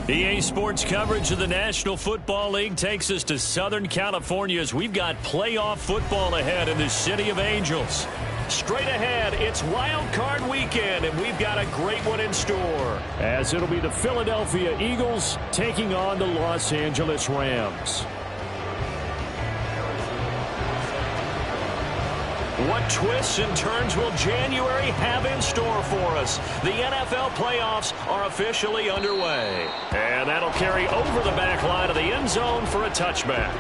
EA Sports coverage of the National Football League takes us to Southern California as we've got playoff football ahead in the City of Angels. Straight ahead, it's Wild Card Weekend, and we've got a great one in store, as it'll be the Philadelphia Eagles taking on the Los Angeles Rams. What twists and turns will January have in store for us? The NFL playoffs are officially underway. And that'll carry over the back line of the end zone for a touchback.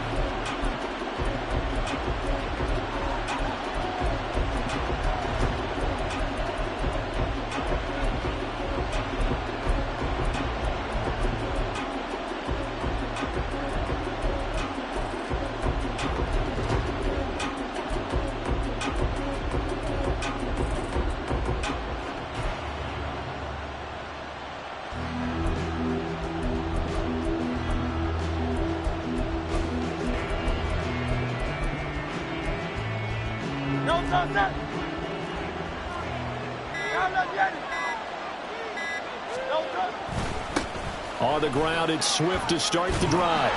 On the ground, it's Swift to start the drive.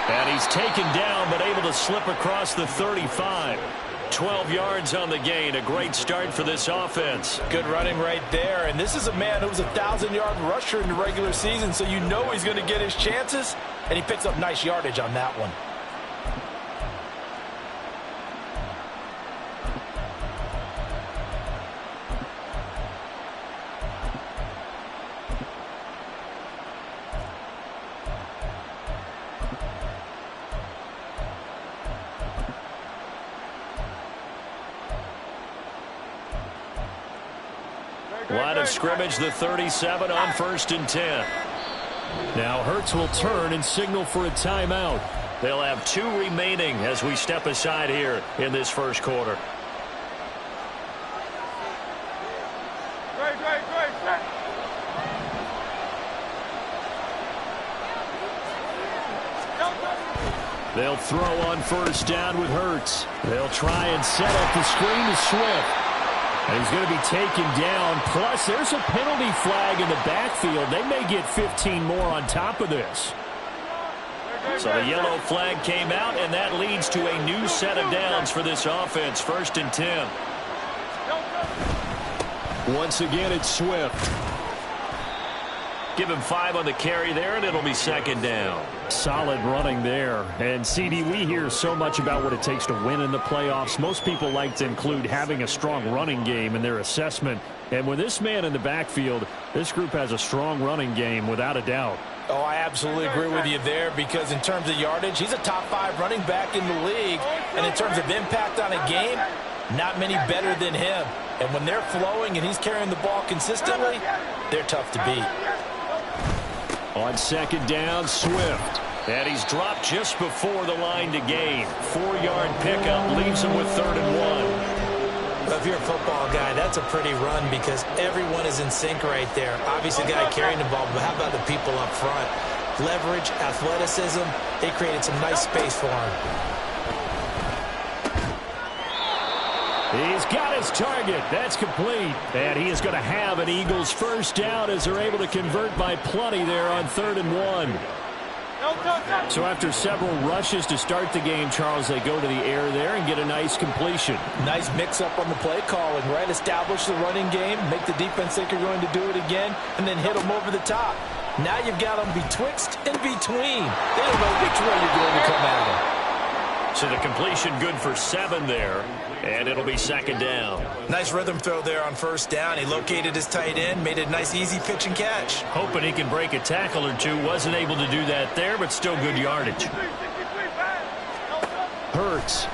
And he's taken down, but able to slip across the 35. 12 yards on the gain. A great start for this offense. Good running right there. And this is a man who was a 1,000-yard rusher in the regular season, so you know he's going to get his chances. And he picks up nice yardage on that one. Line of scrimmage, the 37 on 1st and 10. Now Hurts will turn and signal for a timeout. They'll have 2 remaining as we step aside here in this first quarter. They'll throw on 1st down with Hurts. They'll try and set up the screen to Swift. And he's going to be taken down. Plus, there's a penalty flag in the backfield. They may get 15 more on top of this. So the yellow flag came out, and that leads to a new set of downs for this offense. 1st and 10. Once again, it's Swift. Give him 5 on the carry there, and it'll be 2nd down. Solid running there. And, CD, we hear so much about what it takes to win in the playoffs. Most people like to include having a strong running game in their assessment. And with this man in the backfield, this group has a strong running game without a doubt. Oh, I absolutely agree with you there, because in terms of yardage, he's a top 5 running back in the league. And in terms of impact on a game, not many better than him. And when they're flowing and he's carrying the ball consistently, they're tough to beat. On 2nd down, Swift. And he's dropped just before the line to gain. 4-yard pickup leaves him with 3rd and 1. If you're a football guy, that's a pretty run because everyone is in sync right there. Obviously, the guy carrying the ball, but how about the people up front? Leverage, athleticism, they created some nice space for him. He's got his target. That's complete. And he is going to have an Eagles 1st down as they're able to convert by plenty there on 3rd and 1. So after several rushes to start the game, Charles, they go to the air there and get a nice completion. Nice mix-up on the play calling, right? Establish the running game, make the defense think you're going to do it again, and then hit them over the top. Now you've got them betwixt and between. They don't know which way you're going to come at them. So the completion good for 7 there, and it'll be 2nd down. Nice rhythm throw there on 1st down. He located his tight end, made a nice easy pitch and catch. Hoping he can break a tackle or two. Wasn't able to do that there, but still good yardage. Hurts.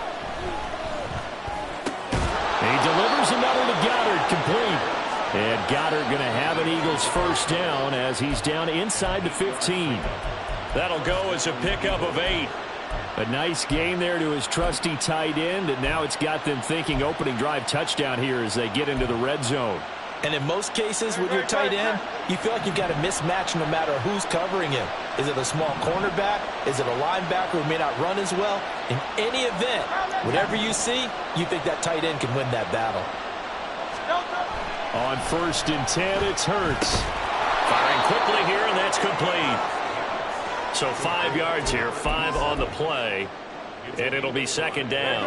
He delivers another to Goddard, complete. And Goddard going to have an Eagles 1st down as he's down inside the 15. That'll go as a pickup of 8. A nice game there to his trusty tight end, and now it's got them thinking opening drive touchdown here as they get into the red zone. And in most cases with your tight end, you feel like you've got a mismatch no matter who's covering him. Is it a small cornerback? Is it a linebacker who may not run as well? In any event, whatever you see, you think that tight end can win that battle. On 1st and 10, it's Hurts. Firing quickly here, and that's complete. So 5 yards here, 5 on the play, and it'll be second down.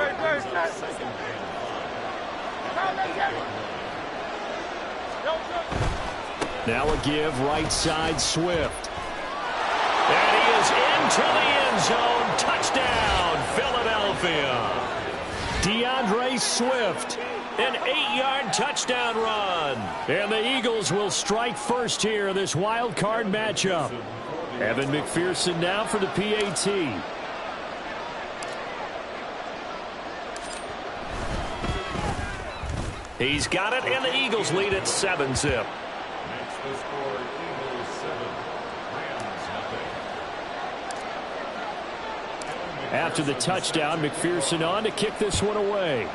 Now a give right side Swift. And he is into the end zone. Touchdown, Philadelphia. DeAndre Swift, an 8-yard touchdown run. And the Eagles will strike first here in this wild card matchup. Evan McPherson now for the PAT. He's got it, and the Eagles lead at 7-zip. After the touchdown, McPherson on to kick this one away.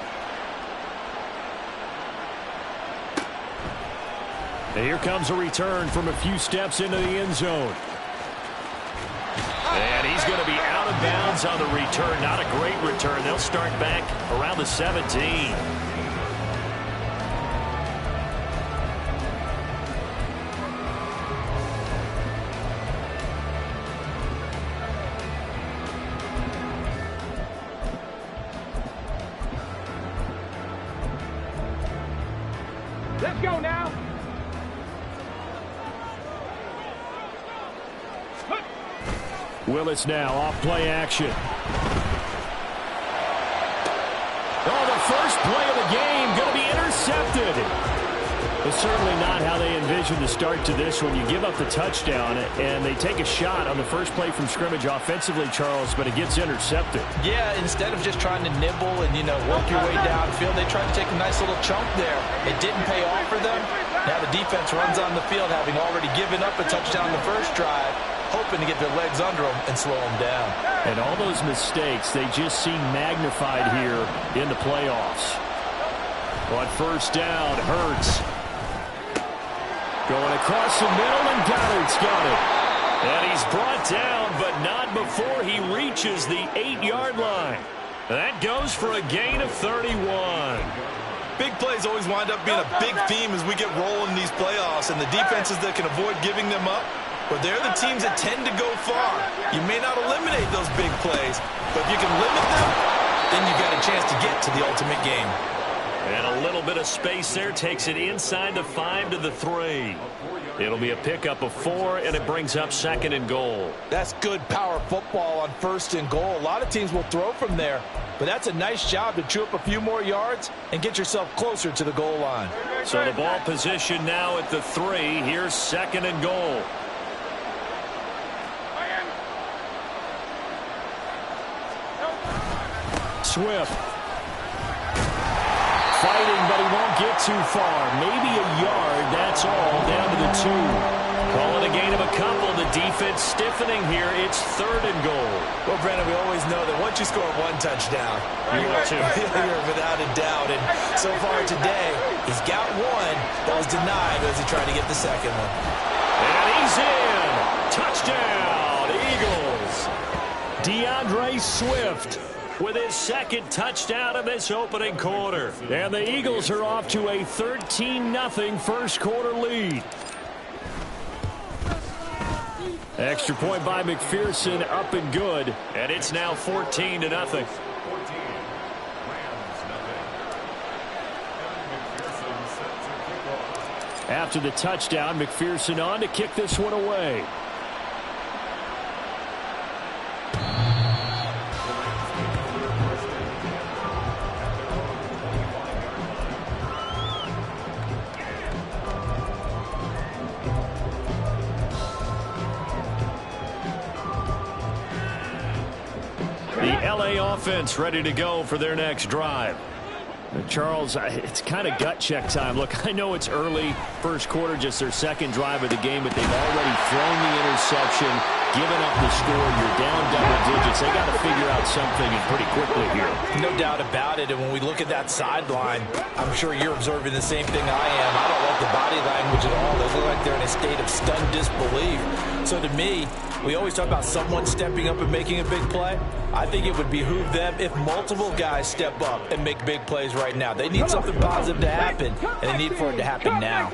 And here comes a return from a few steps into the end zone. And he's going to be out of bounds on the return. Not a great return. They'll start back around the 17. Let's go now. Willis now off play action. Oh, the first play of the game going to be intercepted. It's certainly not how they envisioned the start to this one. You give up the touchdown, and they take a shot on the first play from scrimmage offensively, Charles, but it gets intercepted. Yeah, instead of just trying to nibble and, work your way downfield, they tried to take a nice little chunk there. It didn't pay off for them. Now the defense runs on the field, having already given up a touchdown the first drive, hoping to get their legs under them and slow them down. And all those mistakes, they just seem magnified here in the playoffs. On first down, Hurts. Going across the middle, and Goddard's got it. And he's brought down, but not before he reaches the 8-yard line. That goes for a gain of 31. Big plays always wind up being a big theme as we get rolling in these playoffs, and the defenses that can avoid giving them up, but they're the teams that tend to go far. You may not eliminate those big plays, but if you can limit them, then you got a chance to get to the ultimate game. And a little bit of space there takes it inside the 5 to the 3. It'll be a pickup of 4, and it brings up 2nd and goal. That's good power football on 1st and goal. A lot of teams will throw from there, but that's a nice job to chew up a few more yards and get yourself closer to the goal line. So the ball position now at the 3. Here's 2nd and goal. Swift. Fighting, but he won't get too far. Maybe a yard, that's all, down to the 2. Calling a gain of a couple. The defense stiffening here. It's 3rd and goal. Well, Brandon, we always know that once you score one touchdown, you're without a doubt. And so far today, he's got one that was denied as he tried to get the second one. And he's in. Touchdown, Eagles. DeAndre Swift with his 2nd touchdown of this opening quarter. And the Eagles are off to a 13-0 first quarter lead. Extra point by McPherson, up and good. And it's now 14-0. After the touchdown, McPherson on to kick this one away. LA offense ready to go for their next drive. Charles, it's kind of gut check time. Look, I know it's early, first quarter, just their 2nd drive of the game, but they've already thrown the interception, given up the score. You're down double digits. They got to figure out something and pretty quickly here. No doubt about it. And when we look at that sideline, I'm sure you're observing the same thing I am. I don't like the body language at all. They look like they're in a state of stunned disbelief. So to me, we always talk about someone stepping up and making a big play. I think it would behoove them if multiple guys step up and make big plays right now. They need something positive to happen, and they need for it to happen now.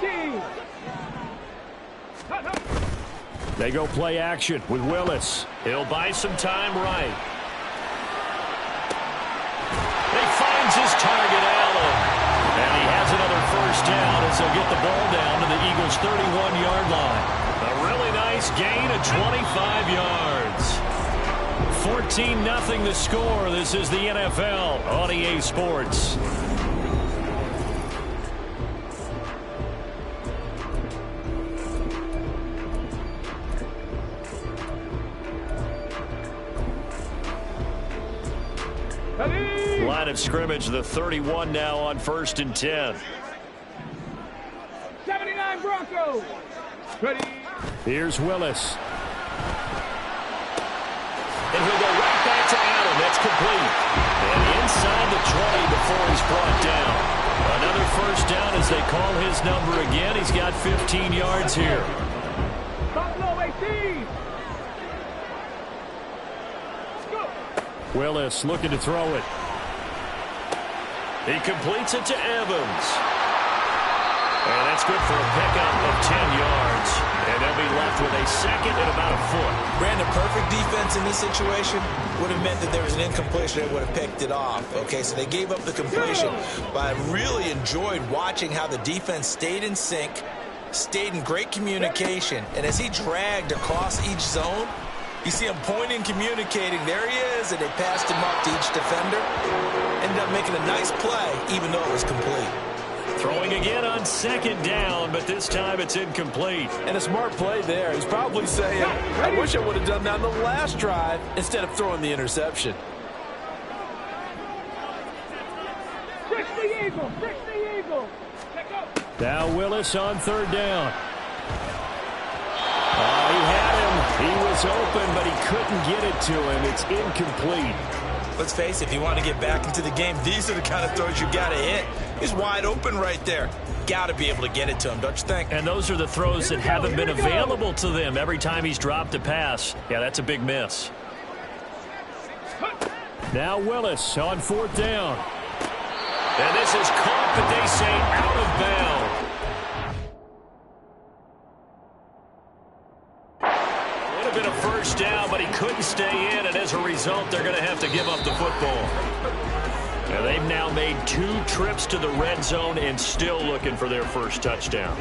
They go play action with Willis. He'll buy some time right. He finds his target, Allen. And he has another first down as they'll get the ball down to the Eagles' 31-yard line. A really nice gain of 25 yards. 14-0 the score. This is the NFL on EA Sports. Line of scrimmage, the 31 now on 1st and 10. 79 Broncos. Ready. Here's Willis. And he'll go right back to Adam. That's complete. And inside the 20 before he's brought down. Another first down as they call his number again. He's got 15 yards here. Buffalo 18. Willis looking to throw it. He completes it to Evans. And that's good for a pickup of 10 yards. And they'll be left with a second and about a foot. Brandon, perfect defense in this situation would have meant that there was an incompletion. They would have picked it off. Okay, so they gave up the completion. But I really enjoyed watching how the defense stayed in sync, stayed in great communication. And as he dragged across each zone, you see him pointing, communicating. There he is, and they passed him up to each defender. Ended up making a nice play, even though it was complete. Throwing again on 2nd down, but this time it's incomplete. And a smart play there. He's probably saying, I wish I would have done that on the last drive instead of throwing the interception. Fix the Eagle. Fix the Eagle. Now Willis on 3rd down. He had him. He was open, but he couldn't get it to him. It's incomplete. Let's face it, if you want to get back into the game, these are the kind of throws you got to hit. He's wide open right there. Got to be able to get it to him, don't you think? And those are the throws that haven't been available to them every time he's dropped a pass. Yeah, that's a big miss. Now Willis on 4th down. And this is caught, but they say out of bounds. Would have been a first down, but he couldn't stay in, and as a result, they're going to have to give up the football. And they've now made 2 trips to the red zone and still looking for their first touchdown.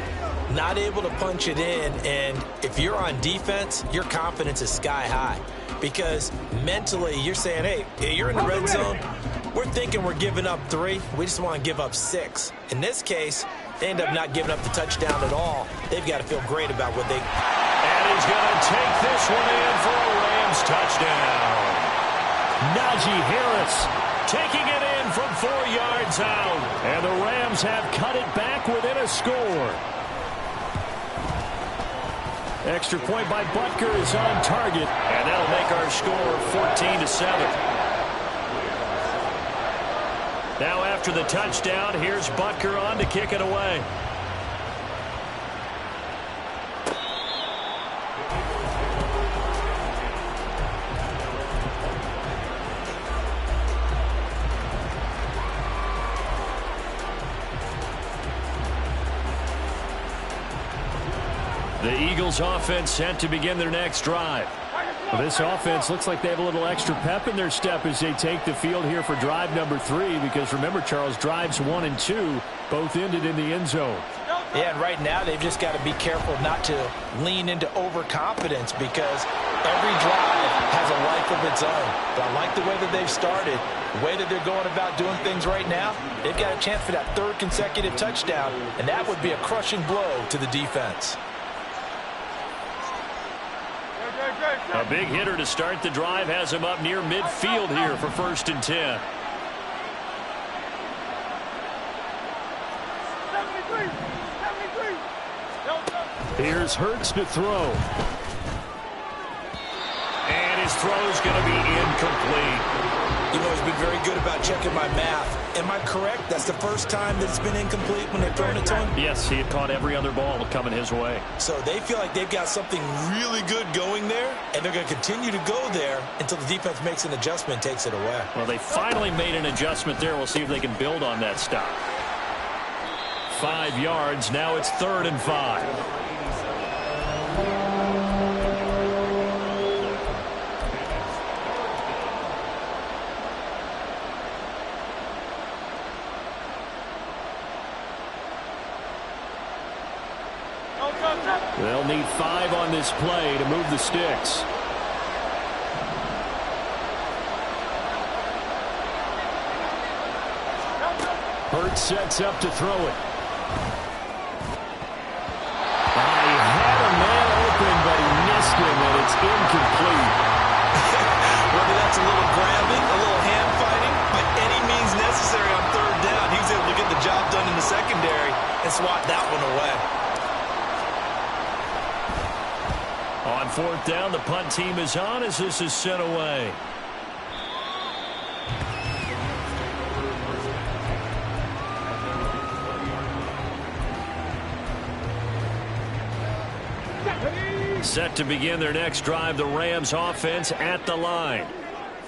Not able to punch it in, and if you're on defense, your confidence is sky high. Because mentally, you're saying, hey, you're in the red zone. We're thinking we're giving up 3. We just want to give up 6. In this case, they end up not giving up the touchdown at all. They've got to feel great about what they... And he's going to take this one in for a Rams touchdown. Najee Harris taking it in from 4 yards out. And the Rams have cut it back within a score. Extra point by Butker is on target. And that'll make our score 14-7. Now after the touchdown, here's Butker on to kick it away. The Eagles offense set to begin their next drive. Well, this offense looks like they have a little extra pep in their step as they take the field here for drive number 3, because remember, Charles, drives 1 and 2 both ended in the end zone. Yeah, and right now they've just got to be careful not to lean into overconfidence, because every drive has a life of its own. But I like the way that they've started, the way that they're going about doing things right now. They've got a chance for that 3rd consecutive touchdown, and that would be a crushing blow to the defense. A big hitter to start the drive has him up near midfield here for 1st and 10. 73. Here's Hurts to throw. And his throw's going to be incomplete. You know, he's been very good about checking my math. Am I correct? That's the first time that it's been incomplete when they've thrown it to him? Yes, he had caught every other ball coming his way. So they feel like they've got something really good going there, and they're going to continue to go there until the defense makes an adjustment and takes it away. Well, they finally made an adjustment there. We'll see if they can build on that stop. 5 yards. Now it's 3rd and 5. They'll need 5 on this play to move the sticks. Hurts sets up to throw it. He had a man open, but he missed him, and it's incomplete. Whether that's a little grabbing, a little hand fighting, by any means necessary on third down, he was able to get the job done in the secondary and swat that one away. On fourth down, the punt team is on as this is sent away. Set to begin their next drive, the Rams offense at the line.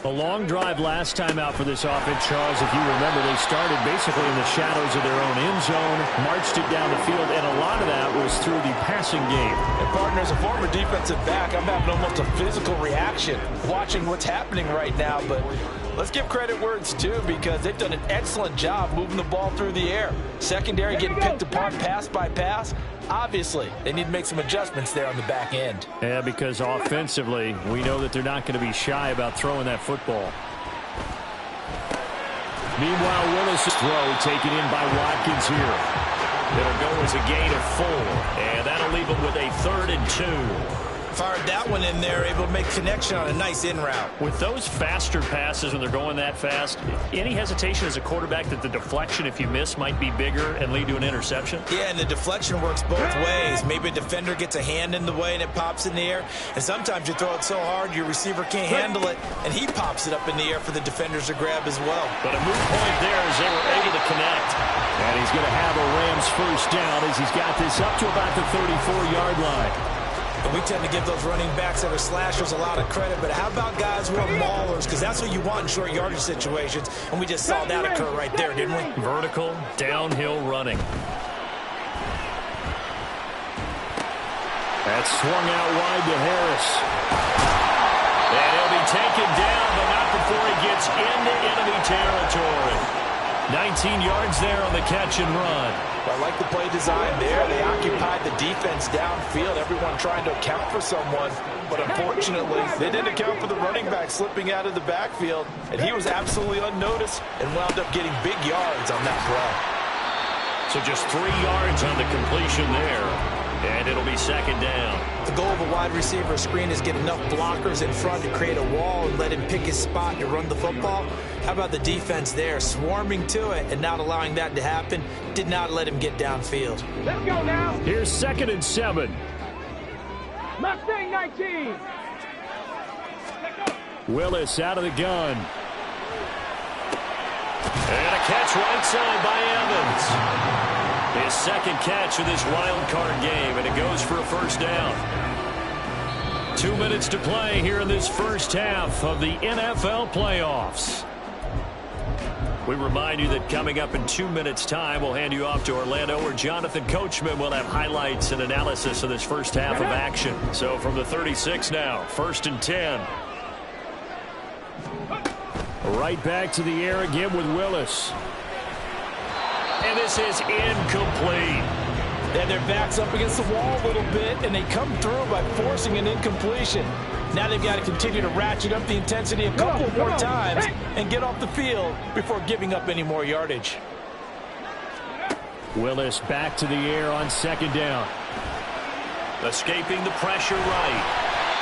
A long drive last time out for this offense, Charles. If you remember, they started basically in the shadows of their own end zone, marched it down the field, and a lot of that was through the passing game. And partner, as a former defensive back, I'm having almost a physical reaction watching what's happening right now. But let's give credit where it's due, because they've done an excellent job moving the ball through the air. Secondary getting picked apart pass by pass. Obviously, they need to make some adjustments there on the back end. Yeah, because offensively, we know that they're not going to be shy about throwing that football. Meanwhile, Willis' throw taken in by Watkins here. It'll go as a gain of 4, and that'll leave them with a 3rd and 2. Fired that one in there, able to make connection on a nice in route. With those faster passes when they're going that fast, any hesitation as a quarterback that the deflection, if you miss, might be bigger and lead to an interception? Yeah, and the deflection works both ways. Maybe a defender gets a hand in the way and it pops in the air. And sometimes you throw it so hard your receiver can't handle it, and he pops it up in the air for the defenders to grab as well. But a move point there as they were able to connect. And he's going to have a Rams first down as he's got this up to about the 34-yard line. And we tend to give those running backs that are slashers a lot of credit, but how about guys who are maulers? Because that's what you want in short yardage situations, and we just saw that occur right there, didn't we? Vertical, downhill running. That's swung out wide to Harris. And he'll be taken down, but not before he gets into enemy territory. 19 yards there on the catch and run. I like the play design there. They occupied the defense downfield, everyone trying to account for someone. But unfortunately, they didn't account for the running back slipping out of the backfield. And he was absolutely unnoticed and wound up getting big yards on that play. So just 3 yards on the completion there. And it'll be second down. The goal of a wide receiver screen is get enough blockers in front to create a wall and let him pick his spot to run the football. How about the defense there, swarming to it and not allowing that to happen? Did not let him get downfield. Let's go now. Here's 2nd and 7. Mustang 19. Willis out of the gun. And a catch right side by Evans. His second catch of this wild card game, and it goes for a first down. 2 minutes to play here in this first half of the NFL playoffs. We remind you that coming up in 2 minutes' time, we'll hand you off to Orlando, where Jonathan Coachman will have highlights and analysis of this first half of action. So from the 36 now, 1st and 10. Right back to the air again with Willis. And this is incomplete. And their back's up against the wall a little bit, and they come through by forcing an incompletion. Now they've got to continue to ratchet up the intensity a couple more times and get off the field before giving up any more yardage. Willis back to the air on 2nd down. Escaping the pressure right.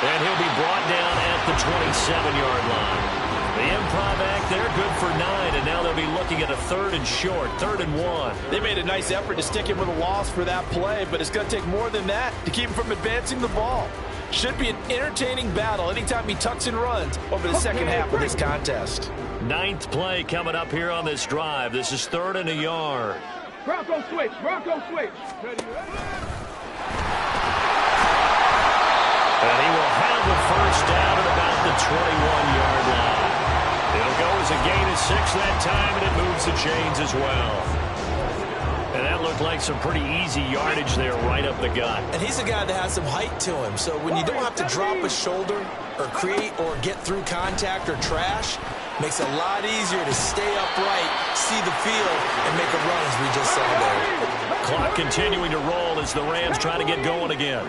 And he'll be brought down at the 27-yard line. The improv act there, good for 9, and now they'll be looking at a 3rd and short, 3rd and 1. They made a nice effort to stick him with a loss for that play, but it's going to take more than that to keep him from advancing the ball. Should be an entertaining battle anytime he tucks and runs over the second half of this contest. 9th play coming up here on this drive. This is 3rd and a yard. Bronco switch. Bronco switch. And he will have the first down at about the 21-yard line. It'll go as a gain of 6 that time, and it moves the chains as well. And that looked like some pretty easy yardage there right up the gut. And he's a guy that has some height to him, so when you don't have to drop a shoulder or create or get through contact or trash, makes it a lot easier to stay upright, see the field, and make a run as we just saw there. Clock continuing to roll as the Rams try to get going again.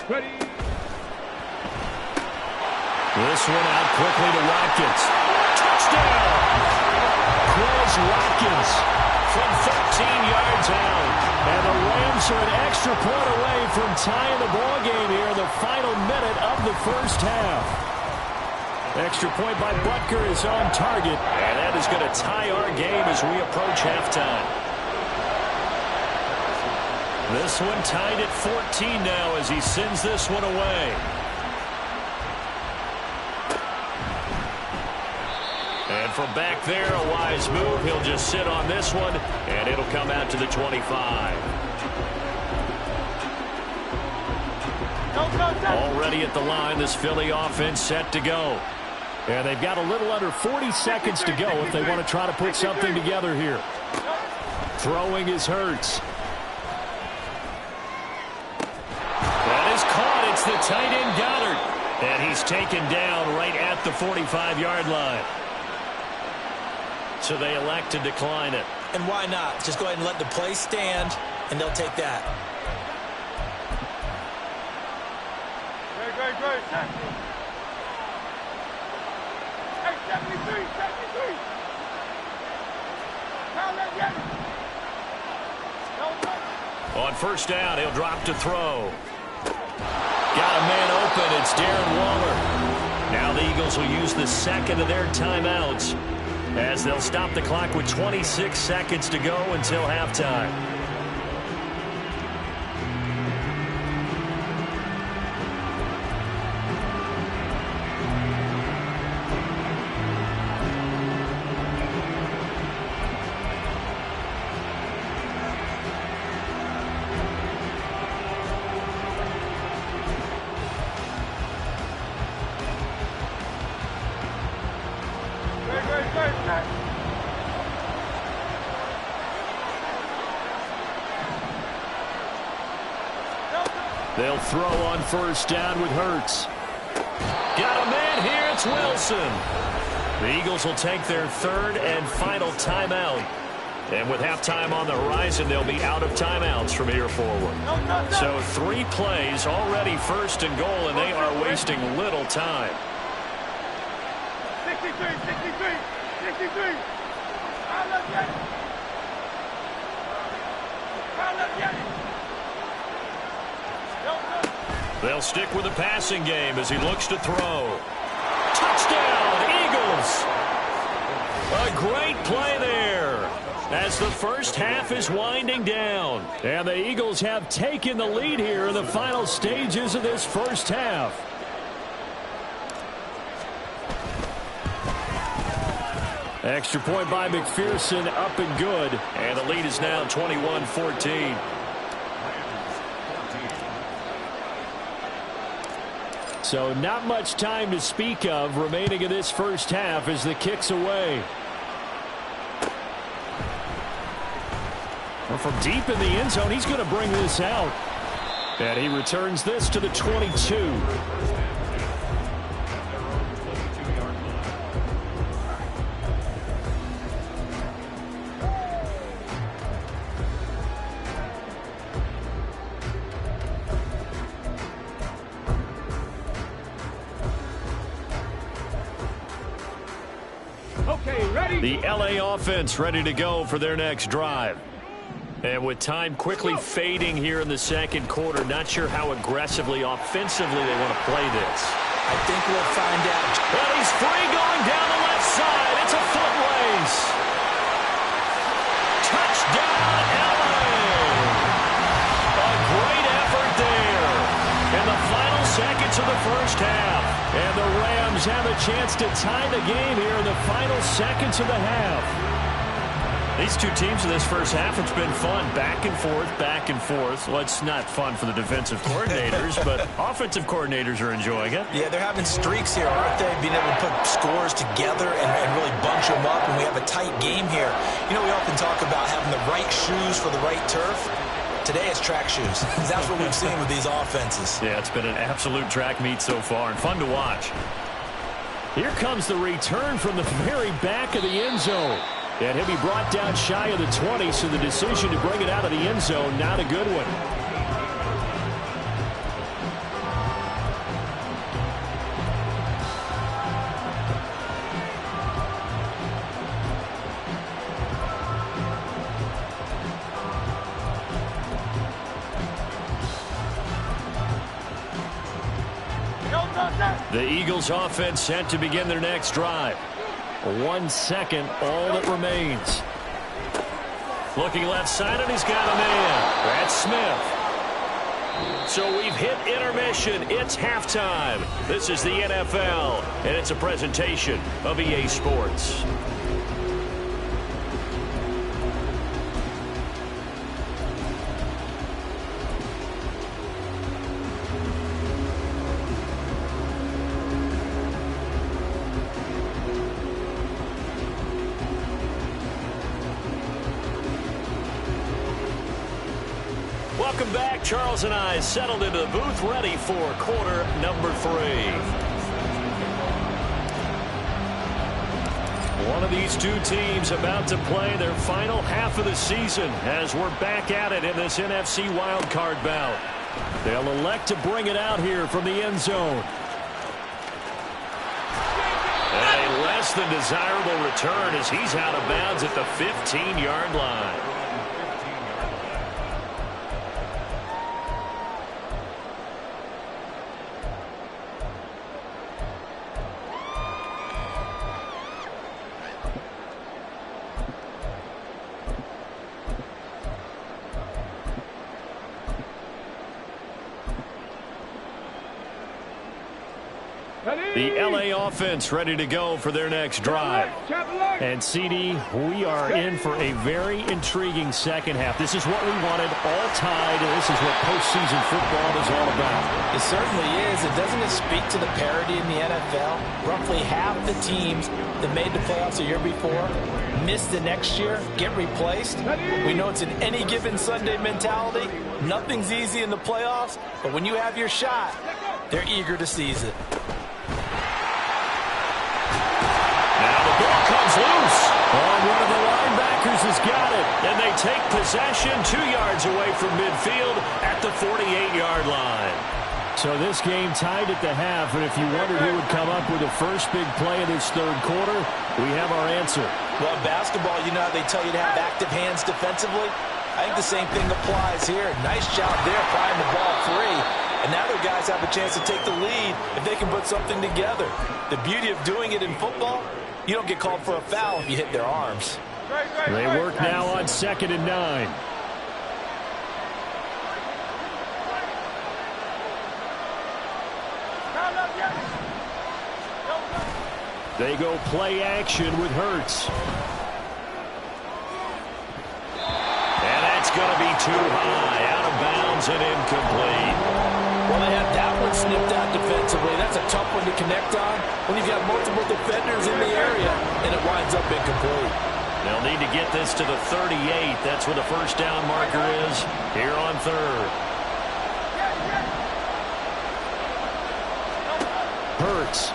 Ready. This one out quickly to Watkins. Touchdown! Chris Watkins from 13 yards out. And the Rams are an extra point away from tying the ball game here in the final minute of the first half. Extra point by Butker is on target. And that is going to tie our game as we approach halftime. This one tied at 14 now as he sends this one away. And from back there, a wise move. He'll just sit on this one, and it'll come out to the 25. Already at the line, this Philly offense set to go. And they've got a little under 40 seconds to go if they want to try to put something together here. Throwing is Hurts. That is caught. It's the tight end Goddard. And he's taken down right at the 45-yard line. So they elect to decline it. And why not? Just go ahead and let the play stand, and they'll take that. Great. Hey, 73. Now let's get it. On first down, he'll drop to throw. Got a man open. It's Darren Waller. Now the Eagles will use the second of their timeouts as they'll stop the clock with 26 seconds to go until halftime. They'll throw on first down with Hurts. Got a man here. It's Wilson. The Eagles will take their third and final timeout. And with halftime on the horizon, they'll be out of timeouts from here forward. So 3 plays already first and goal, and they are wasting little time. 63. Now let's get it. They'll stick with the passing game as he looks to throw. Touchdown, Eagles! A great play there as the first half is winding down. And the Eagles have taken the lead here in the final stages of this first half. Extra point by McPherson, up and good. And the lead is now 21-14. So not much time to speak of remaining in this first half as the kick's away. Well, from deep in the end zone, he's going to bring this out. And he returns this to the 22. The LA offense ready to go for their next drive. And with time quickly fading here in the second quarter, not sure how aggressively, offensively they want to play this. I think we'll find out. Well, he's free going down the left side. It's a foot race. Touchdown, LA. A great effort there in the final seconds of the first half. And the Rams have a chance to tie the game here in the final seconds of the half. These two teams in this first half, it's been fun. Back and forth, back and forth. Well, it's not fun for the defensive coordinators, but offensive coordinators are enjoying it. Yeah, they're having streaks here, aren't they? Being able to put scores together and really bunch them up when we have a tight game here. You know, we often talk about having the right shoes for the right turf. Today it's track shoes. That's what we've seen with these offenses. Yeah, it's been an absolute track meet so far and fun to watch. Here comes the return from the very back of the end zone. And he'll be brought down shy of the 20, so the decision to bring it out of the end zone, not a good one. The Eagles offense set to begin their next drive. 1 second, all that remains. Looking left side, and he's got a man. That's Smith. So we've hit intermission. It's halftime. This is the NFL, and it's a presentation of EA Sports. Welcome back. Charles and I settled into the booth, ready for quarter number 3. One of these two teams about to play their final half of the season as we're back at it in this NFC wildcard bout. They'll elect to bring it out here from the end zone. And a less than desirable return as he's out of bounds at the 15-yard line. The LA offense ready to go for their next drive. And CD, we are in for a very intriguing second half. This is what we wanted, all tied, and this is what postseason football is all about. It certainly is. And doesn't it speak to the parity in the NFL? Roughly half the teams that made the playoffs a year before miss the next year, get replaced. We know it's an any given Sunday mentality. Nothing's easy in the playoffs, but when you have your shot, they're eager to seize it. Comes loose. One of the linebackers has got it. And they take possession 2 yards away from midfield at the 48-yard line. So this game tied at the half, and if you wondered who would come up with the first big play of this third quarter, we have our answer. Well, in basketball, you know how they tell you to have active hands defensively? I think the same thing applies here. Nice job there, prying the ball free. And now their guys have a chance to take the lead if they can put something together. The beauty of doing it in football, you don't get called for a foul if you hit their arms. They work now on 2nd and 9. They go play action with Hurts. And that's going to be too high, out of bounds and incomplete. Well, they had that one snipped out defensively. That's a tough one to connect on when you've got multiple defenders in the area, and it winds up incomplete. They'll need to get this to the 38. That's where the first down marker is here on 3rd. Hurts.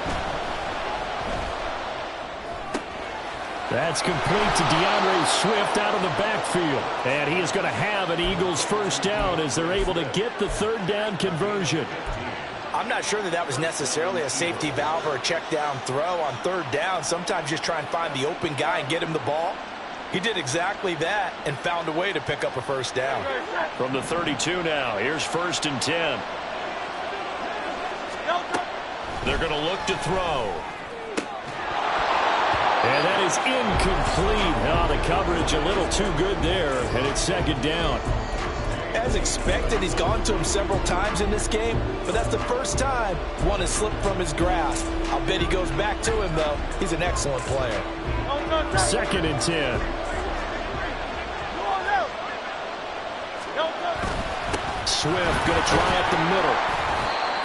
That's complete to DeAndre Swift out of the backfield. And he is going to have an Eagles first down as they're able to get the 3rd down conversion. I'm not sure that was necessarily a safety valve or a check down throw on 3rd down. Sometimes just try and find the open guy and get him the ball. He did exactly that and found a way to pick up a first down. From the 32 now, here's 1st and 10. They're going to look to throw. And that is incomplete. Oh, the coverage a little too good there, and it's 2nd down. As expected, he's gone to him several times in this game, but that's the first time one has slipped from his grasp. I'll bet he goes back to him, though. He's an excellent player. 2nd and 10. Swift going to try up the middle.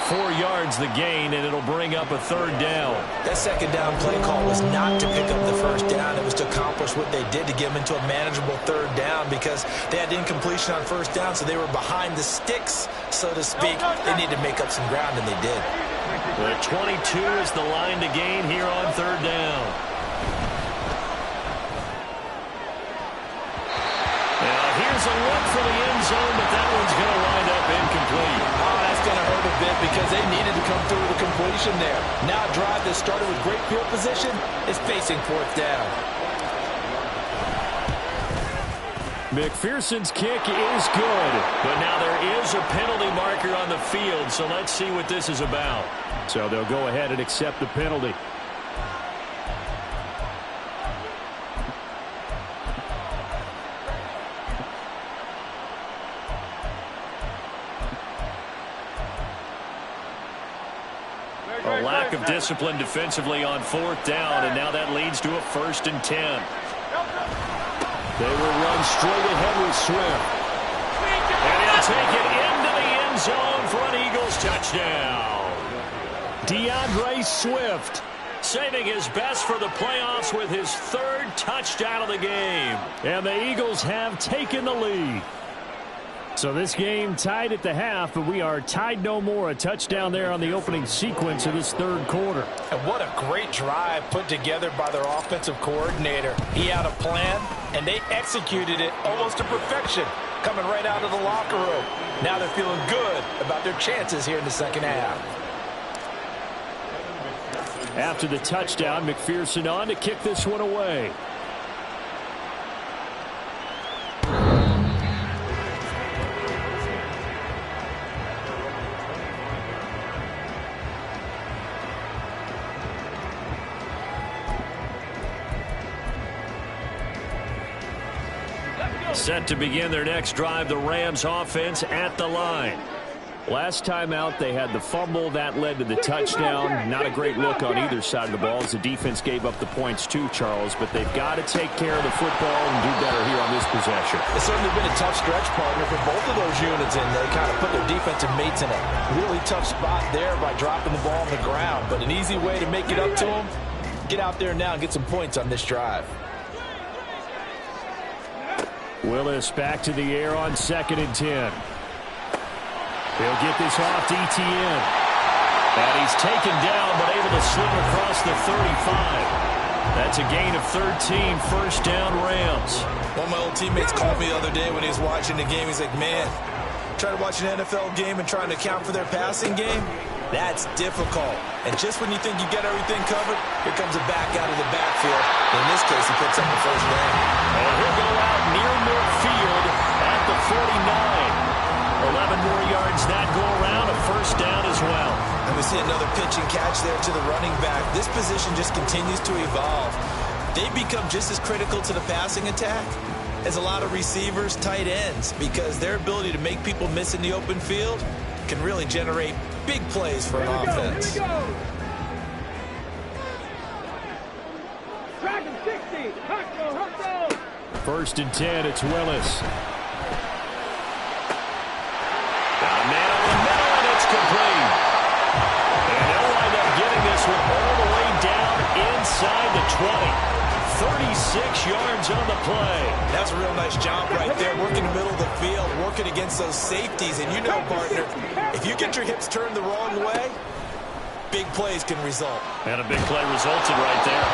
4 yards the gain, and it'll bring up a 3rd down. That 2nd down play call was not to pick up the first down. It was to accomplish what they did to get them into a manageable 3rd down because they had incompletion on 1st down, so they were behind the sticks, so to speak. They needed to make up some ground, and they did. The 22 is the line to gain here on third down. Now here's a look for the end zone, but that one's going to wind up incomplete. Oh, that's going to hurt a bit because they needed to come through with a completion there. Now a drive that started with great field position is facing fourth down. McPherson's kick is good, but now there is a penalty marker on the field, so let's see what this is about. So they'll go ahead and accept the penalty. A lack of discipline defensively on fourth down, and now that leads to a 1st and 10. They will run straight ahead with Swift. And he'll take it into the end zone for an Eagles touchdown. DeAndre Swift saving his best for the playoffs with his 3rd touchdown of the game. And the Eagles have taken the lead. So this game tied at the half, but we are tied no more. A touchdown there on the opening sequence of this 3rd quarter. And what a great drive put together by their offensive coordinator. He had a plan, and they executed it almost to perfection, coming right out of the locker room. Now they're feeling good about their chances here in the second half. After the touchdown, McPherson on to kick this one away. Set to begin their next drive, the Rams offense at the line. Last time out, they had the fumble. That led to the touchdown. Not a great look on either side of the ball as the defense gave up the points too, Charles. But they've got to take care of the football and do better here on this possession. It's certainly been a tough stretch, partner, for both of those units, and they kind of put their defensive mates in a really tough spot there by dropping the ball on the ground. But an easy way to make it up to them, get out there now and get some points on this drive. Willis back to the air on 2nd and 10. He'll get this off to Etienne. And he's taken down, but able to slip across the 35. That's a gain of 13, 1st down Rams. One of my old teammates called me the other day when he was watching the game. He's like, man, trying to watch an NFL game and trying to account for their passing game? That's difficult. And just when you think you get everything covered, here comes a back out of the backfield. In this case, he picks up the 1st down. And he'll go out near midfield at the 49. 11 more yards that go around, a 1st down as well. And we see another pitch and catch there to the running back. This position just continues to evolve. They become just as critical to the passing attack as a lot of receivers, tight ends, because their ability to make people miss in the open field can really generate big plays for an offense. Here we go. Track him 60. Hustle. 1st and 10, it's Willis. Got a man over the middle, and it's complete. And they'll wind up getting this one all the way down inside the 20. 36 yards on the play. That's a real nice job right there, working the middle of the field, working against those safeties. And you know, partner, if you get your hips turned the wrong way, big plays can result. And a big play resulted right there.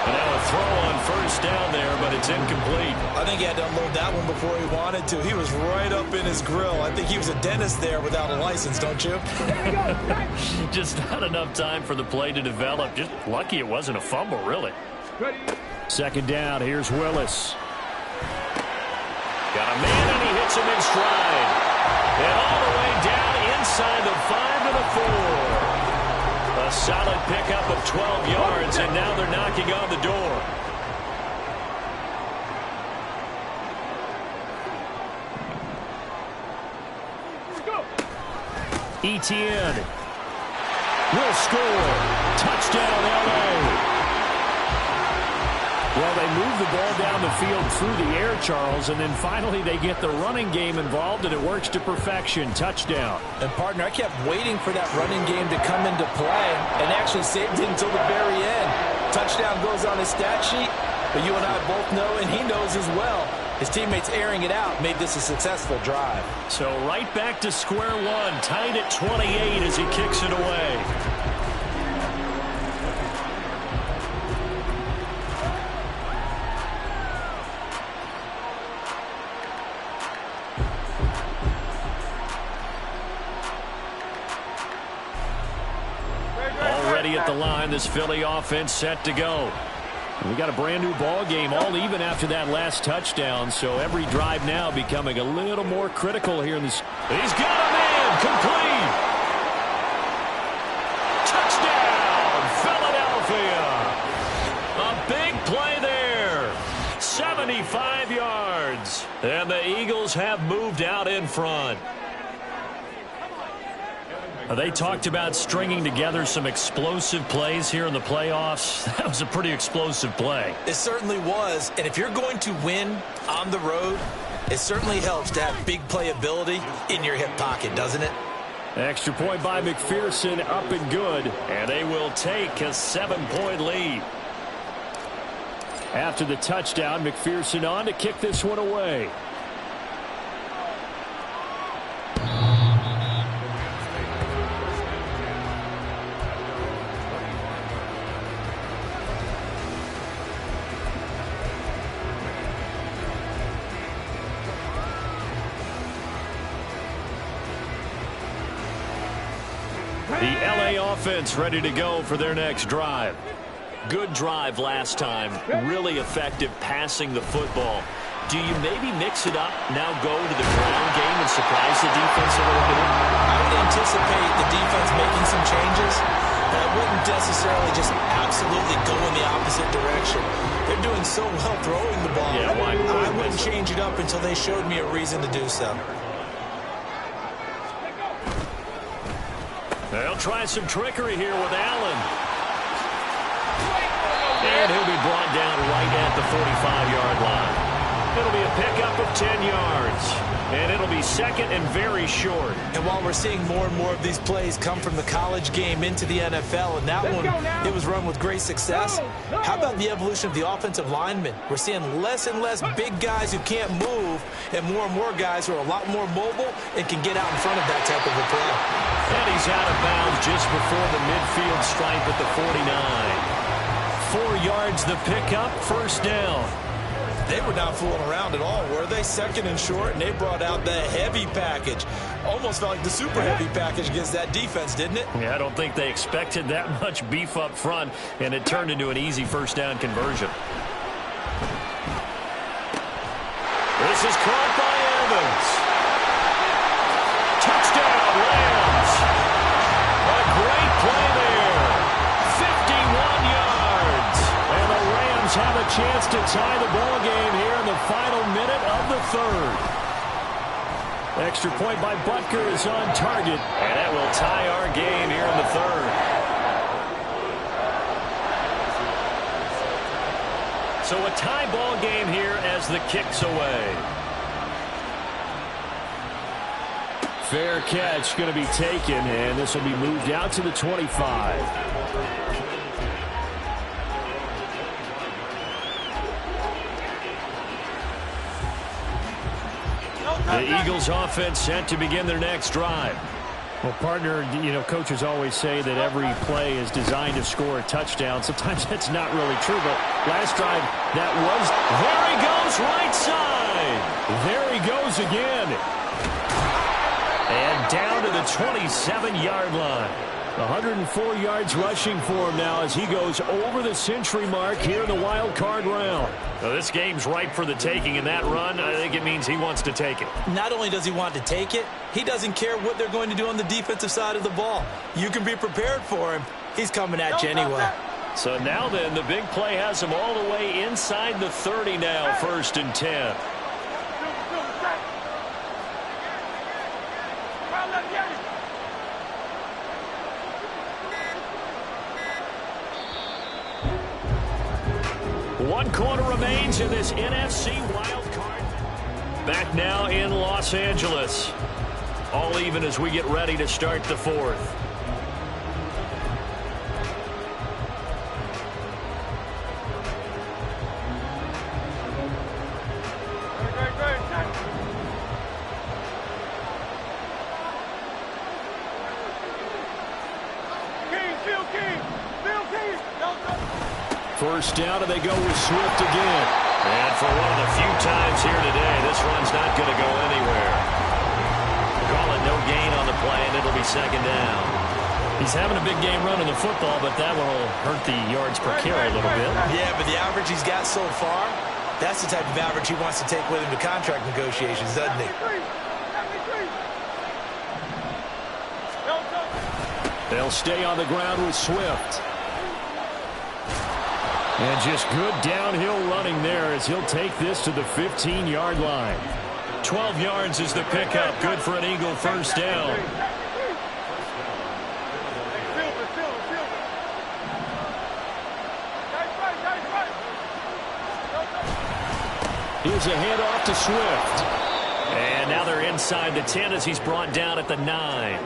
And now a throw on 1st down there, but it's incomplete. I think he had to unload that one before he wanted to. He was right up in his grill. I think he was a dentist there without a license, don't you? Just not enough time for the play to develop. Just lucky it wasn't a fumble, really. 2nd down, here's Willis. Got a man, and he hits him in stride. And all the way down inside the 5 to the 4. A solid pickup of 12 yards, and now they're knocking on the door. Etienne will score. Touchdown, L.A. Well, they move the ball down the field through the air, Charles, and then finally they get the running game involved, and it works to perfection. Touchdown. And, partner, I kept waiting for that running game to come into play and actually saved it until the very end. Touchdown goes on his stat sheet, but you and I both know, and he knows as well, his teammates airing it out made this a successful drive. So right back to square one, tied at 28 as he kicks it away. at the line. This Philly offense set to go. We got a brand new ball game, all even after that last touchdown. So every drive now becoming a little more critical here in this. He's got a man complete. Touchdown, Philadelphia. A big play there. 75 yards. And the Eagles have moved out in front. They talked about stringing together some explosive plays here in the playoffs. That was a pretty explosive play. It certainly was. And if you're going to win on the road, it certainly helps to have big playability in your hip pocket, doesn't it? Extra point by McPherson, up and good. And they will take a 7-point lead. After the touchdown, McPherson on to kick this one away. The LA offense ready to go for their next drive. Good drive last time. Really effective passing the football. Do you maybe mix it up, now go to the ground game and surprise the defense a little bit? I would anticipate the defense making some changes, but I wouldn't necessarily just absolutely go in the opposite direction. They're doing so well throwing the ball. Yeah, why? I wouldn't change it up until they showed me a reason to do so. They'll try some trickery here with Allen. And he'll be brought down right at the 45-yard line. It'll be a pickup of 10 yards. And it'll be second and very short. And while we're seeing more and more of these plays come from the college game into the NFL, and that one, it was run with great success, how about the evolution of the offensive linemen? We're seeing less and less big guys who can't move, and more guys who are a lot more mobile and can get out in front of that type of a play. And he's out of bounds just before the midfield stripe at the 49. 4 yards the pickup, first down. They were not fooling around at all, were they? Second and short, and they brought out the heavy package. Almost felt like the super heavy package against that defense, didn't it? Yeah, I don't think they expected that much beef up front, and it turned into an easy first down conversion. This is caught by Evans. Touchdown, Rams. A great play there. 51 yards. And the Rams have a chance to tie the ball game here in the final minute of the third. Extra point by Butker is on target, and that will tie our game here in the third. So a tie ball game here as the kick's away. Fair catch going to be taken, and this will be moved out to the 25. The Eagles offense set to begin their next drive. Well, partner, you know, coaches always say that every play is designed to score a touchdown. Sometimes that's not really true, but last drive, that was. There he goes, right side. There he goes again. And down to the 27-yard line. 104 yards rushing for him now as he goes over the century mark here in the wild card round. Now, this game's ripe for the taking, and that run, I think it means he wants to take it. Not only does he want to take it, he doesn't care what they're going to do on the defensive side of the ball. You can be prepared for him. He's coming at you anyway. So now then, the big play has him all the way inside the 30 now, 1st and 10. One quarter remains in this NFC wild card. Back now in Los Angeles. All even as we get ready to start the fourth. First down, and they go with Swift again. And for one of the few times here today, this run's not going to go anywhere. Call it no gain on the play, and it'll be second down. He's having a big game running the football, but that one will hurt the yards per carry a little bit. Yeah, but the average he's got so far, that's the type of average he wants to take with him to contract negotiations, doesn't he? They'll stay on the ground with Swift. And just good downhill running there as he'll take this to the 15-yard line. 12 yards is the pickup. Good for an Eagle first down. Here's a handoff to Swift. And now they're inside the 10 as he's brought down at the 9.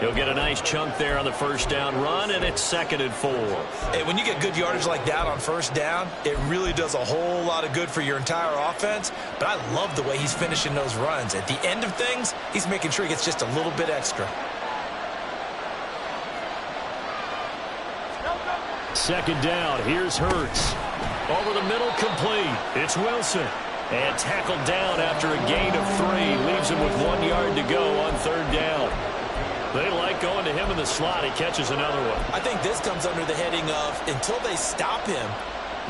He'll get a nice chunk there on the first down run, and it's 2nd and 4. Hey, when you get good yardage like that on first down, it really does a whole lot of good for your entire offense. But I love the way he's finishing those runs. At the end of things, he's making sure he gets just a little bit extra. 2nd down. Here's Hurts. Over the middle, complete. It's Wilson. And tackled down after a gain of 3. Leaves him with 1 yard to go on 3rd down. They like going to him in the slot. He catches another one. I think this comes under the heading of until they stop him,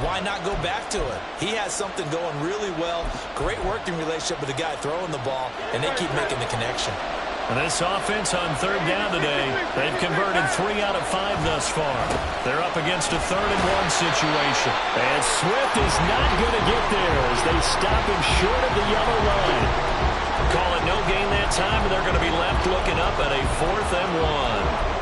why not go back to it? He has something going really well. Great working relationship with the guy throwing the ball, and they keep making the connection. And this offense on 3rd down today, they've converted 3 out of 5 thus far. They're up against a 3rd and 1 situation. And Swift is not going to get there as they stop him short of the yellow line. Call it no gain that time, and they're going to be left looking up at a 4th and 1.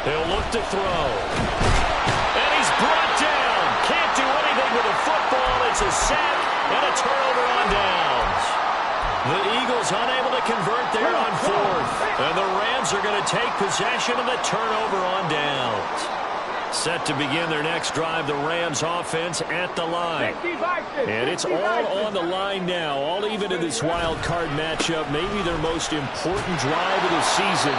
He'll look to throw. And he's brought down. Can't do anything with the football. It's a sack and a turnover on downs. The Eagles unable to convert there on 4th. And the Rams are going to take possession of the turnover on downs. Set to begin their next drive, the Rams offense at the line. And it's all on the line now, all even in this wild card matchup. Maybe their most important drive of the season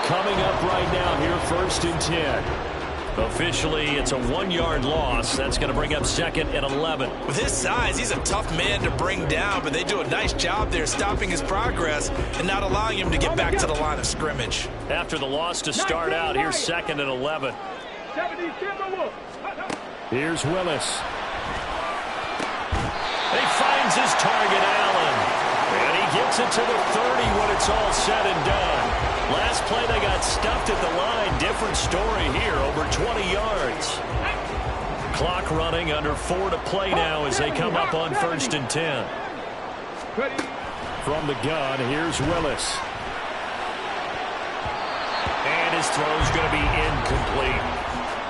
coming up right now here, 1st and 10. Officially, it's a 1-yard loss. That's going to bring up 2nd and 11. With his size, he's a tough man to bring down, but they do a nice job there stopping his progress and not allowing him to get back to the line of scrimmage. After the loss to start out, here's 2nd and 11. Here's Willis. He finds his target, Allen. And he gets it to the 30 when it's all said and done. Last play, they got stuffed at the line. Different story here, over 20 yards. Clock running, under 4 to play now as they come up on 1st and 10. From the gun, here's Willis. And his throw's going to be incomplete.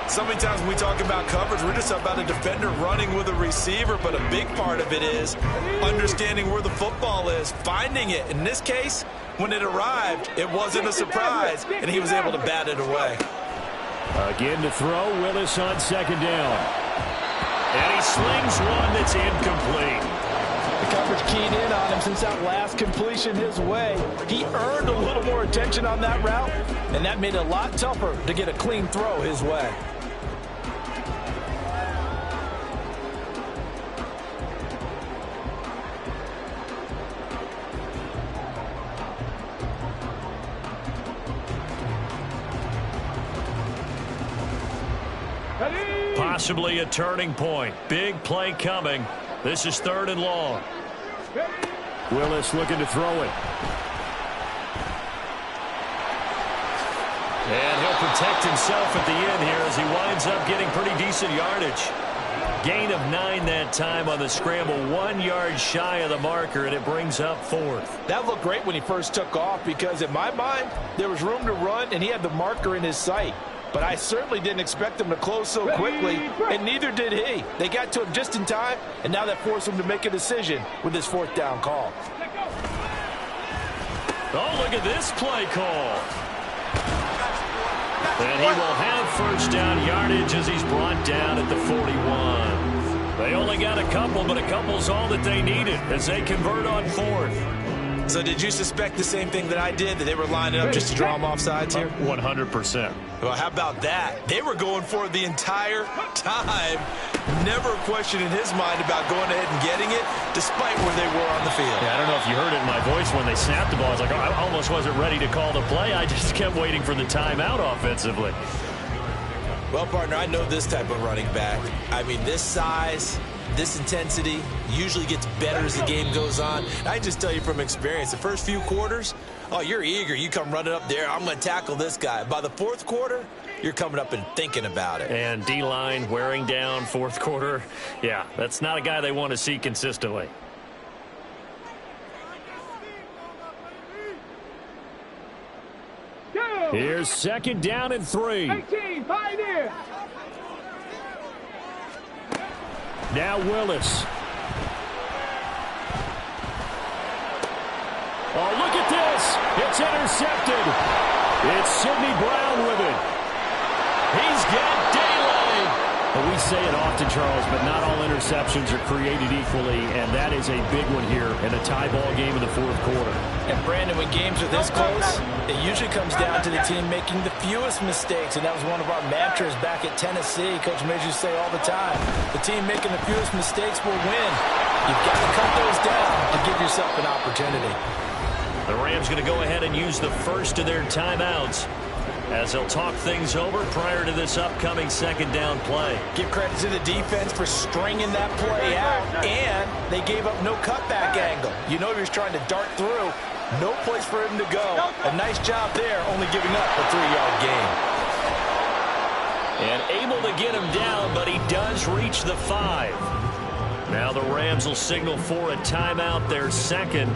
So many times when we talk about coverage, we're just about a defender running with a receiver, but a big part of it is understanding where the football is, finding it. In this case, when it arrived, it wasn't a surprise, and he was able to bat it away. Again to throw, Willis on 2nd down. And he slings one that's incomplete. The coverage keyed in on him since that last completion his way. He earned a little more attention on that route, and that made it a lot tougher to get a clean throw his way. Possibly a turning point. Big play coming. This is 3rd and long. Willis looking to throw it. And he'll protect himself at the end here as he winds up getting pretty decent yardage. Gain of 9 that time on the scramble. 1 yard shy of the marker, and it brings up 4th. That looked great when he first took off because, in my mind, there was room to run, and he had the marker in his sight. But I certainly didn't expect him to close so quickly, and neither did he. They got to him just in time, and now that forced him to make a decision with his 4th down call. Oh, look at this play call. And he will have 1st down yardage as he's brought down at the 41. They only got a couple, but a couple's all that they needed as they convert on 4th. So did you suspect the same thing that I did, that they were lining up just to draw him off sides here? 100%. Well, how about that? They were going for it the entire time. Never a question in his mind about going ahead and getting it, despite where they were on the field. Yeah, I don't know if you heard it in my voice when they snapped the ball. I was like, oh, I almost wasn't ready to call the play. I just kept waiting for the timeout offensively. Well, partner, I know this type of running back. I mean, this size, this intensity usually gets better as the game goes on. I just tell you from experience, the first few quarters, oh, you're eager. You come running up there, I'm going to tackle this guy. By the fourth quarter, you're coming up and thinking about it. And D-line wearing down fourth quarter. Yeah, that's not a guy they want to see consistently. Here's second down and 3. 18, Pioneer. Now Willis. Oh, look at this. It's intercepted. It's Sidney Brown with it. He's got daylight. We say it often, Charles, but not all interceptions are created equally, and that is a big one here in a tie ball game in the fourth quarter. And, Brandon, when games are this close, it usually comes down to the team making the fewest mistakes, and that was one of our mantras back at Tennessee. Coach Major say all the time, the team making the fewest mistakes will win. You've got to cut those down to give yourself an opportunity. The Rams going to go ahead and use the first of their timeouts as they'll talk things over prior to this upcoming second down play. Give credit to the defense for stringing that play out, and they gave up no cutback angle. You know he was trying to dart through. No place for him to go. A nice job there, only giving up a 3-yard gain. And able to get him down, but he does reach the 5. Now the Rams will signal for a timeout, their second,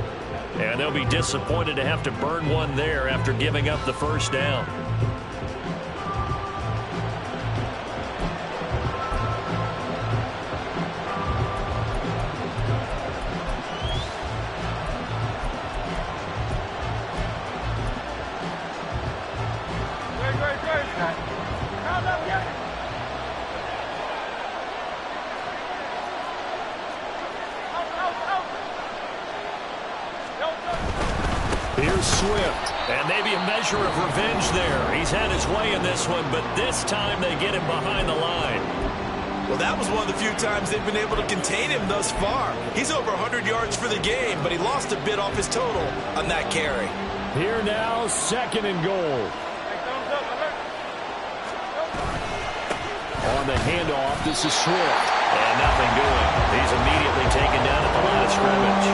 and they'll be disappointed to have to burn one there after giving up the first down. Here's Swift, and maybe a measure of revenge there. He's had his way in this one, but this time they get him behind the line. Well, that was one of the few times they've been able to contain him thus far. He's over 100 yards for the game, but he lost a bit off his total on that carry. Here now, second and goal. On the handoff, this is Swift. And nothing doing. He's immediately taken down at the line of scrimmage.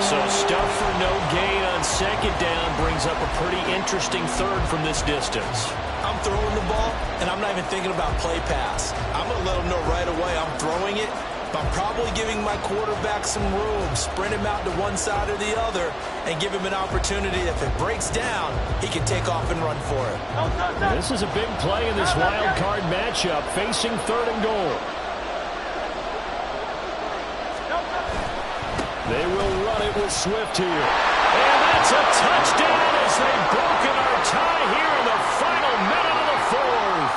So stuff for no gain on second down brings up a pretty interesting third from this distance. I'm throwing the ball, and I'm not even thinking about play pass. I'm going to let him know right away I'm throwing it, but I'm probably giving my quarterback some room, sprint him out to one side or the other, and give him an opportunity. If it breaks down, he can take off and run for it. This is a big play in this wild card matchup, facing third and goal. They will run it with Swift here. And that's a touchdown as they've broken our tie here in the final minute of the fourth.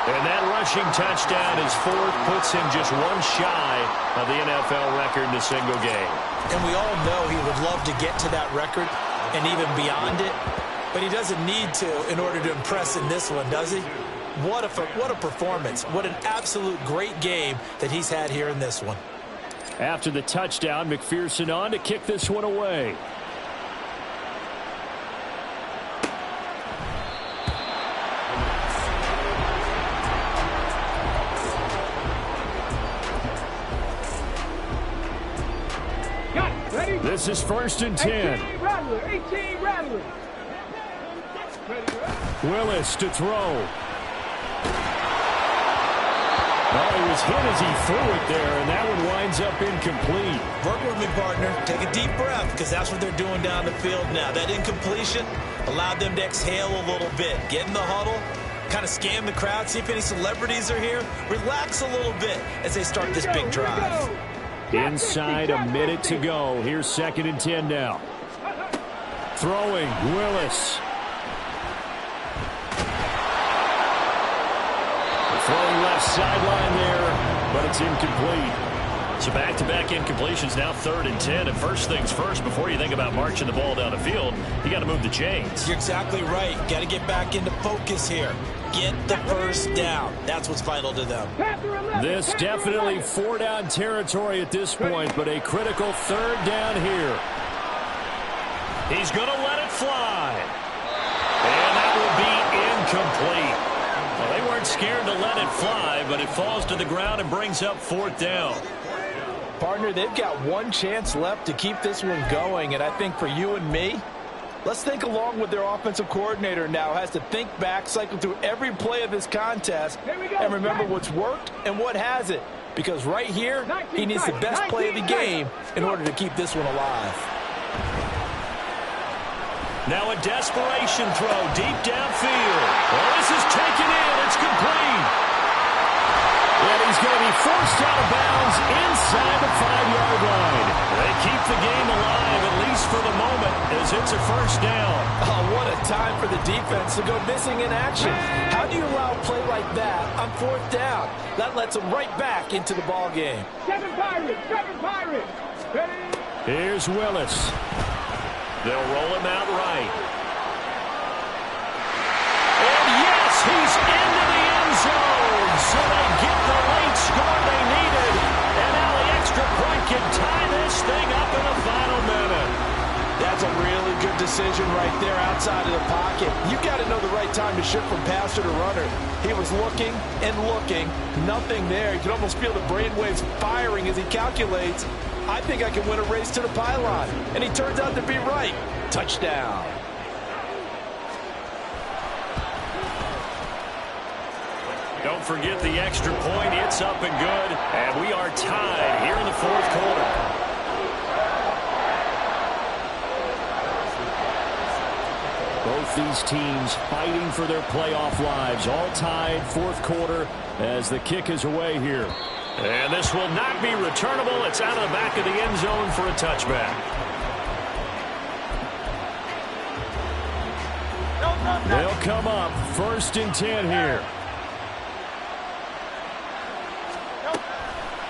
And that rushing touchdown, his fourth, puts him just one shy of the NFL record in a single game. And we all know he would love to get to that record and even beyond it, but he doesn't need to in order to impress in this one, does he? What a performance. What an absolute great game that he's had here in this one. After the touchdown, McPherson on to kick this one away. This is first and 10. 18 Rattler. Willis to throw. Oh, he was hit as he threw it there, and that one winds up incomplete. Work with me, partner. Take a deep breath, because that's what they're doing down the field now. That incompletion allowed them to exhale a little bit. Get in the huddle, kind of scan the crowd, see if any celebrities are here. Relax a little bit as they start this big drive. Inside a minute to go. Here's second and 10 now. Throwing, Willis. Throwing left sideline there, but it's incomplete. So back-to-back incompletions, now 3rd and 10. And first things first, before you think about marching the ball down the field, you got to move the chains. You're exactly right. Got to get back into focus here. Get the first down. That's what's vital to them. This definitely 4-down territory at this point, but a critical 3rd down here. He's going to let it fly. And that will be incomplete. Well, they weren't scared to let it fly, but it falls to the ground and brings up 4th down. Partner, they've got one chance left to keep this one going, and I think for you and me, let's think along with their offensive coordinator now. Has to think back, cycle through every play of this contest, and remember what's worked and what hasn't. Because right here, he needs the best play of the game in order to keep this one alive. Now a desperation throw deep downfield. Well, this is taken in. It's complete. And he's going to be forced out of bounds inside the 5-yard line. They keep the game alive, at least for the moment, as it's a first down. Oh, what a time for the defense to go missing in action. How do you allow a play like that on 4th down? That lets them right back into the ball game. 7 Pirates. Ready? Here's Willis. They'll roll him out right. And yes, he's into the end zone. So they get the late score they needed. And now the extra point can tie this thing up in the final minute. That's a really good decision right there outside of the pocket. You've got to know the right time to shift from passer to runner. He was looking and looking. Nothing there. You can almost feel the brainwaves firing as he calculates. I think I can win a race to the pylon. And he turns out to be right. Touchdown. Don't forget the extra point. It's up and good. And we are tied here in the 4th quarter. Both these teams fighting for their playoff lives. All tied, 4th quarter, as the kick is away here. And this will not be returnable. It's out of the back of the end zone for a touchback. They'll come up 1st and 10 here.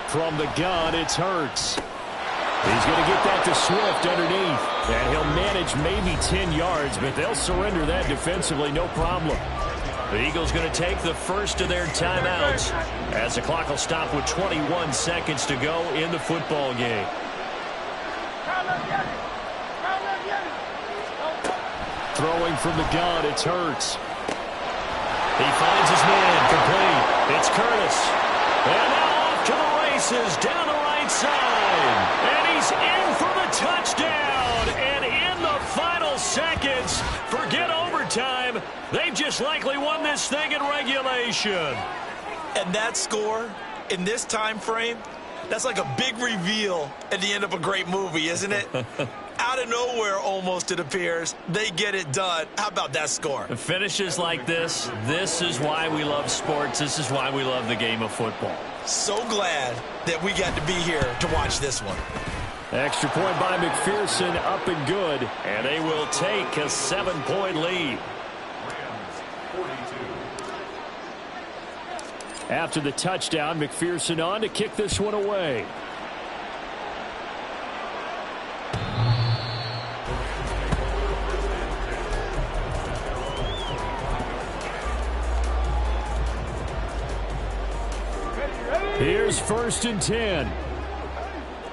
From the gun, it's Hurts. He's going to get that to Swift underneath. And he'll manage maybe 10 yards, but they'll surrender that defensively, no problem. The Eagles going to take the first of their timeouts as the clock will stop with 21 seconds to go in the football game. Throwing from the gun, it's Hurts. He finds his man, complete. It's Curtis. And now off to the races, down the right side. And he's in for the touchdown. And in the final seconds, forget overtime. They've just likely won this thing in regulation. And that score in this time frame, that's like a big reveal at the end of a great movie, isn't it? Out of nowhere, almost, it appears, they get it done. How about that score? Finishes like this is why we love sports. This is why we love the game of football. So glad that we got to be here to watch this one. Extra point by McPherson, up and good. And they will take a 7-point lead. After the touchdown, McPherson on to kick this one away. Here's 1st and 10.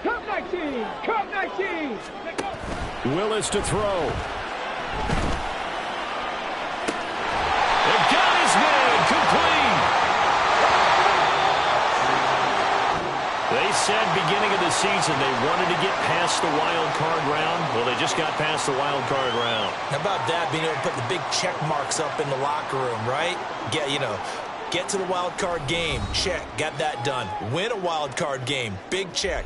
Cup 19. Cup 19. Willis to throw. They've got his man, complete. They said beginning of the season they wanted to get past the wild card round. Well, they just got past the wild card round. How about that, being able to put the big check marks up in the locker room, right? Get to the wild card game, check, got that done. Win a wild card game, big check.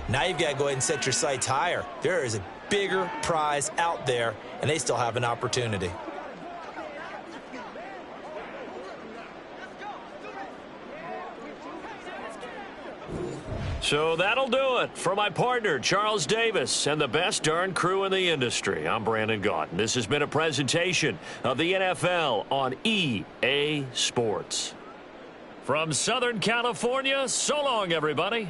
Now you've got to go ahead and set your sights higher. There is a bigger prize out there, and they still have an opportunity. So that'll do it for my partner, Charles Davis, and the best darn crew in the industry. I'm Brandon Gaudin. This has been a presentation of the NFL on EA Sports. From Southern California, so long, everybody.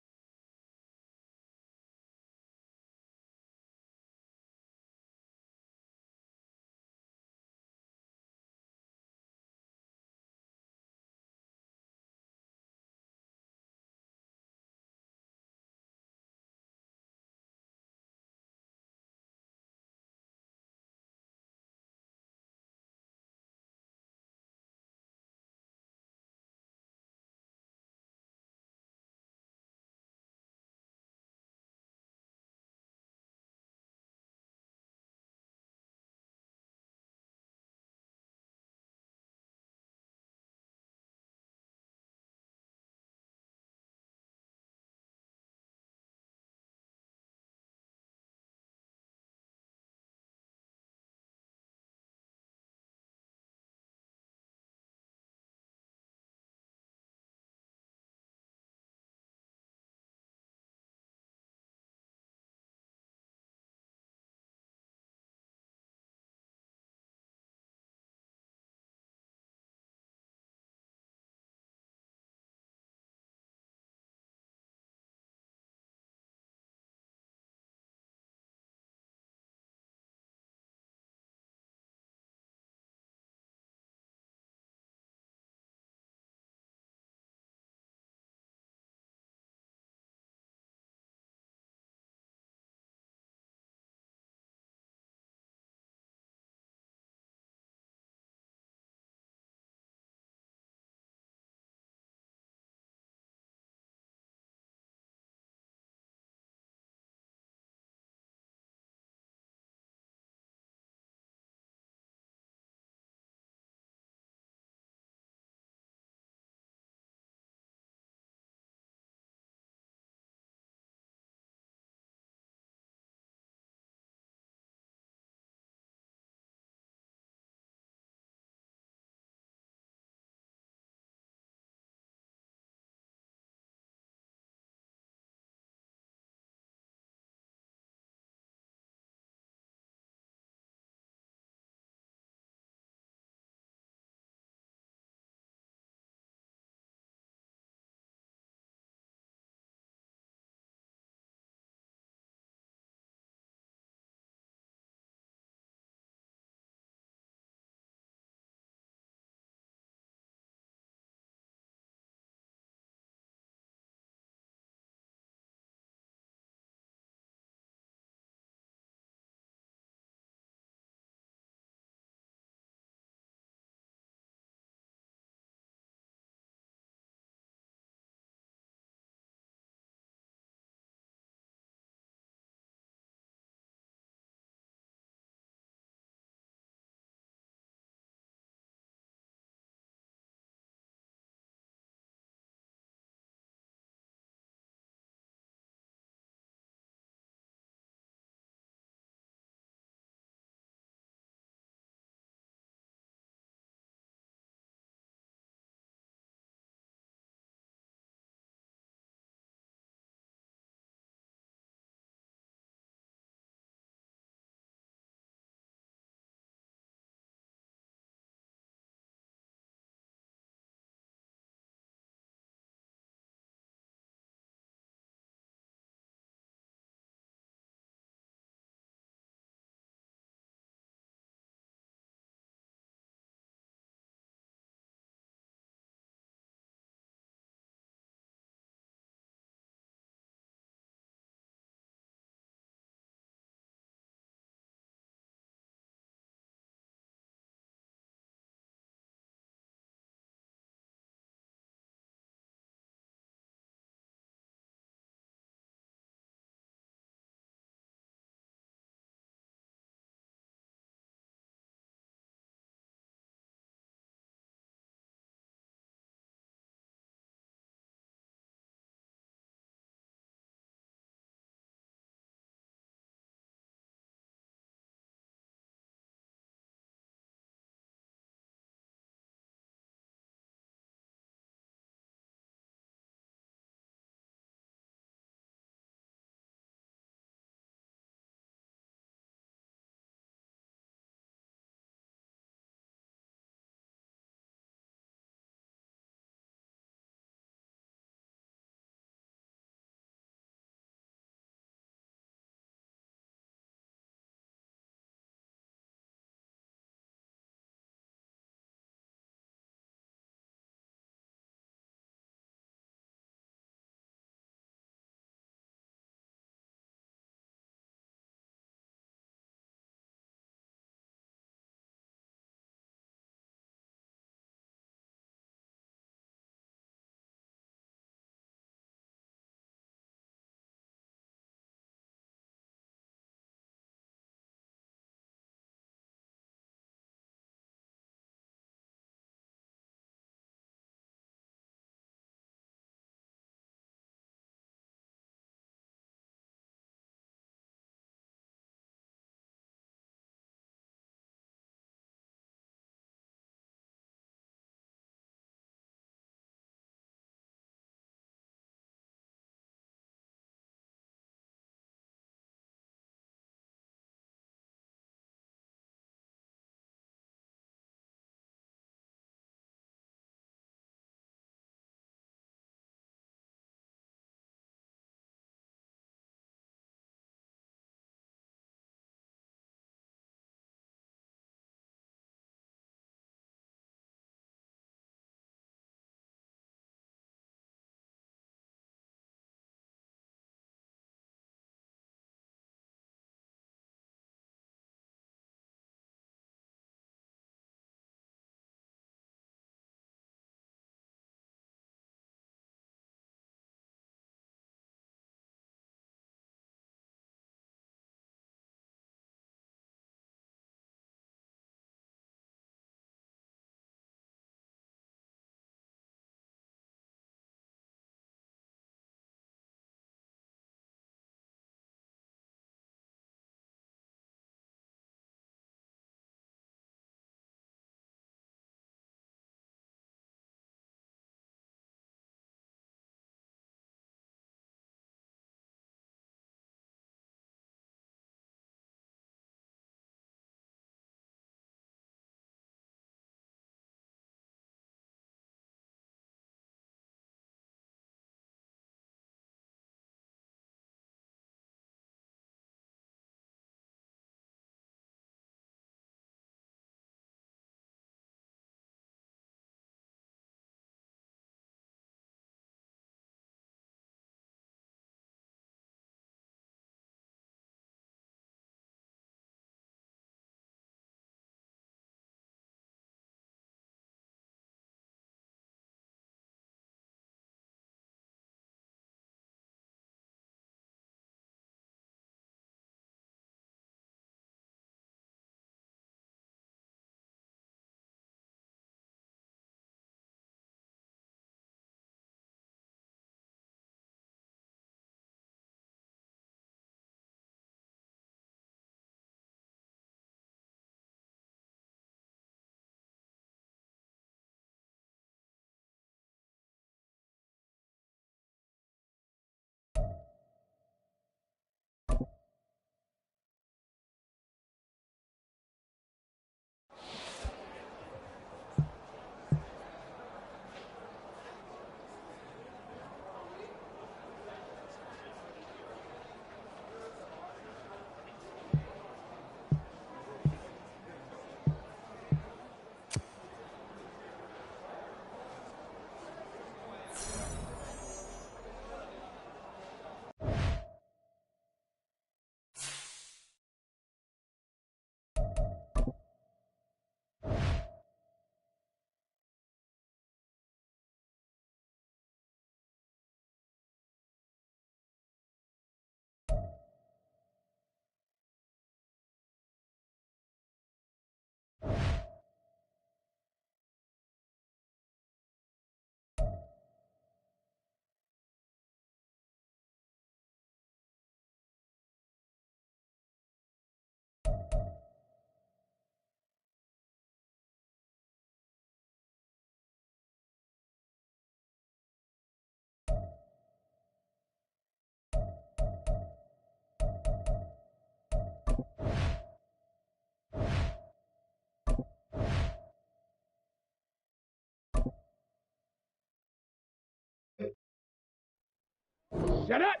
Set up.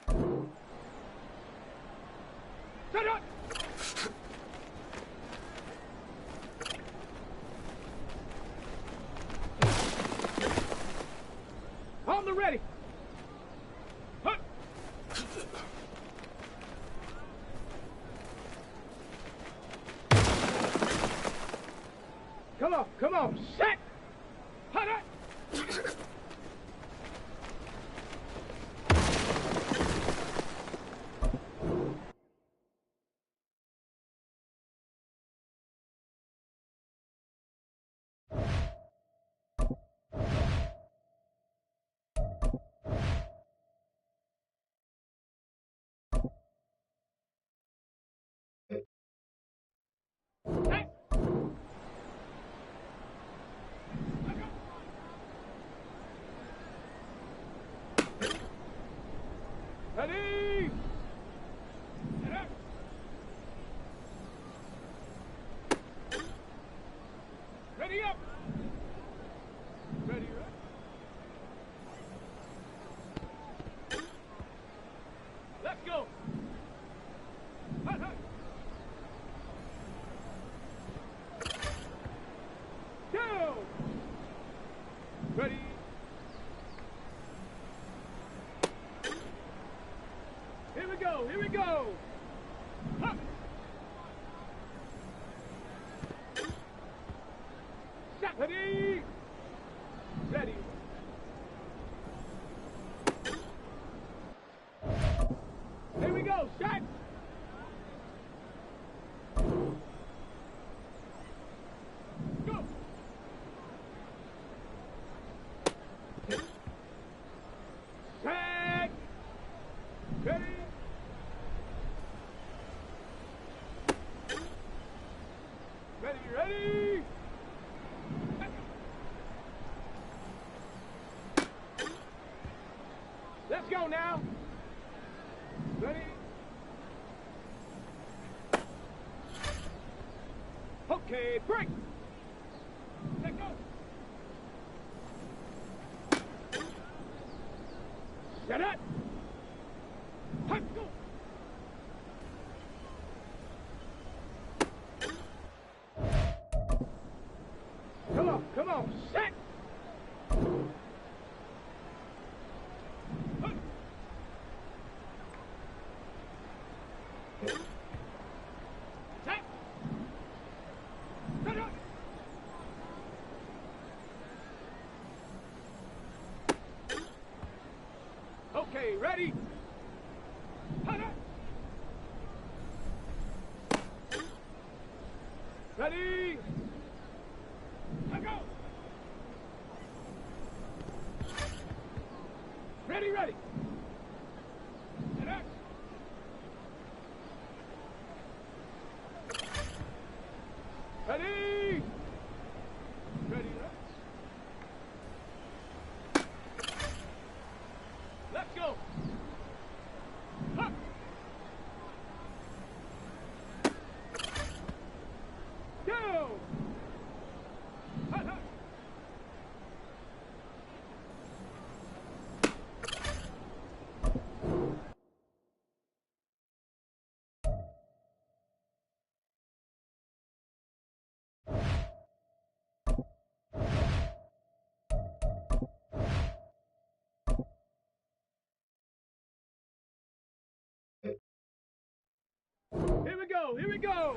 Set up. On the ready. Huh. Come on, set. Hut up. Hey. Ready! Get up! Ready up! Ready up! Let's go! Hut, hut. Down! Ready! Here we go! Here we go! Huh. Set. Ready! Ready! Here we go! Set! Go! Set! Ready! Ready, ready! Let's go now! Ready? Okay, break! Let go! Set up! Hut, go! Come on, set! Hut. Set! Set up! Okay, ready? Hut up! Ready? Let go! Ready, ready! Set up! Ready! Ready, ready! Let's go! Huh. Go! Hut, hut. Here we go, here we go!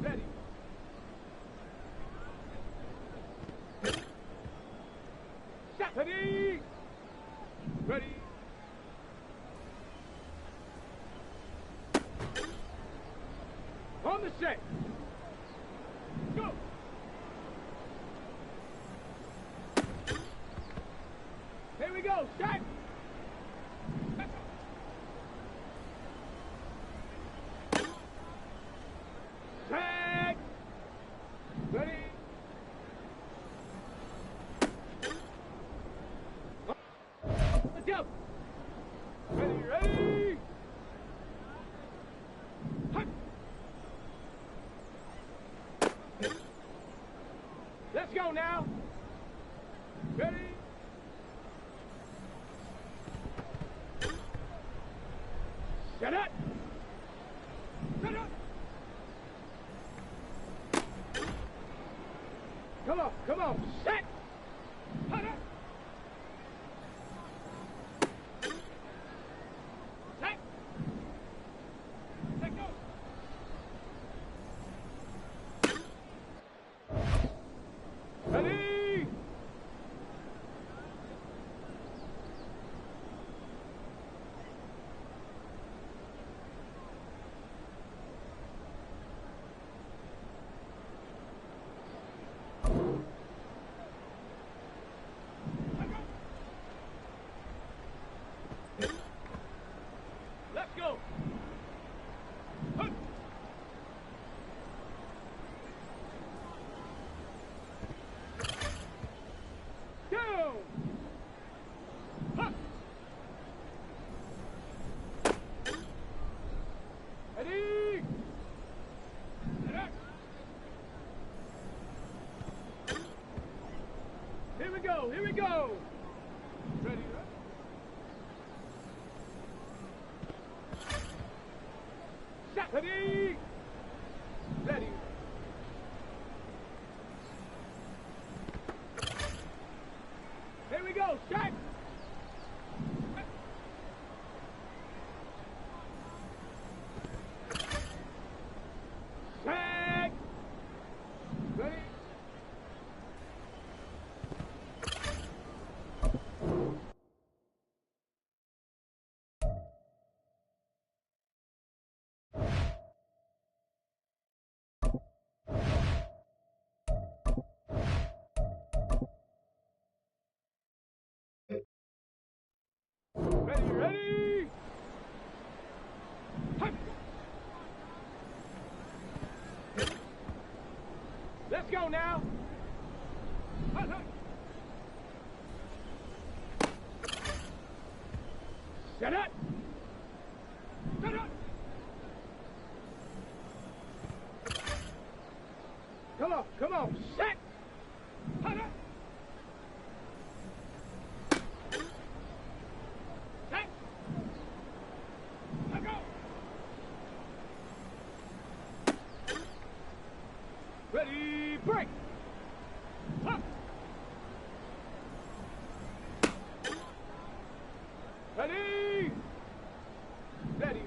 Ready. Set. Ready. Ready. On the set. Go. Here we go. Set. Set. Ready. Let's go. Ready, ready. Come on, set. Set. Let go. Ready. Let's go. Hup. Down. Hup. Ready. Set up. Here we go. Here we go. Ready. Set. Ready. Ready. Here we go. Set. Set. Ready. Ready, ready! Hup. Let's go now! Hup, hup. Set up! Set up! Come on, set! Hup, hup. Set! Let go! Ready, break! Hup. Ready! Ready!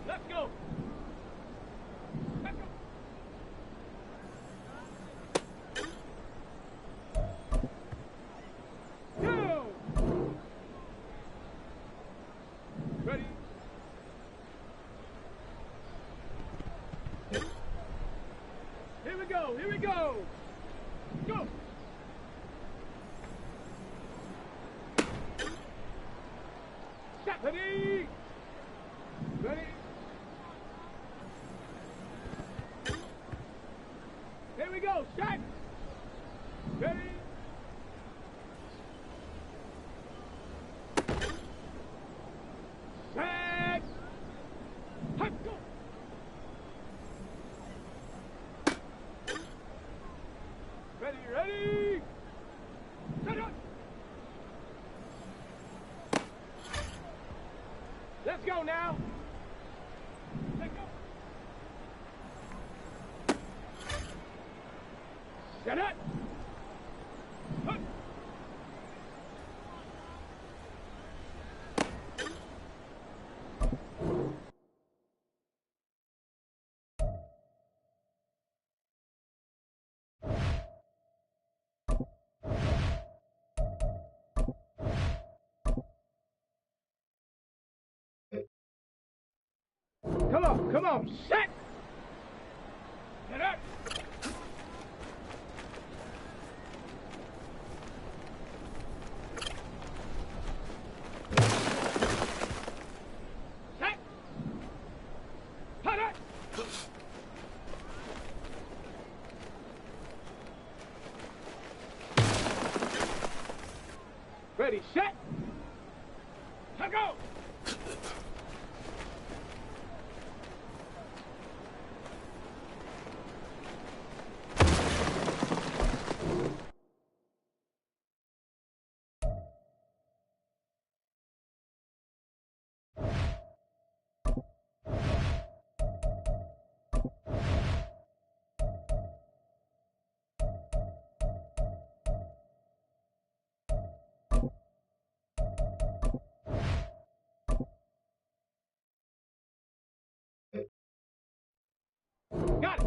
Let's go! Let's go! Go! Ready? Here we go! Here we go! Go! Set! Ready! Ready? Here we go! Set! Ready? Set! Hup, go! Ready, ready! Set up! Let's go now! Let's go! Set up! Hup. Come on, set! Get up! Set! Put it! Ready, set! To go!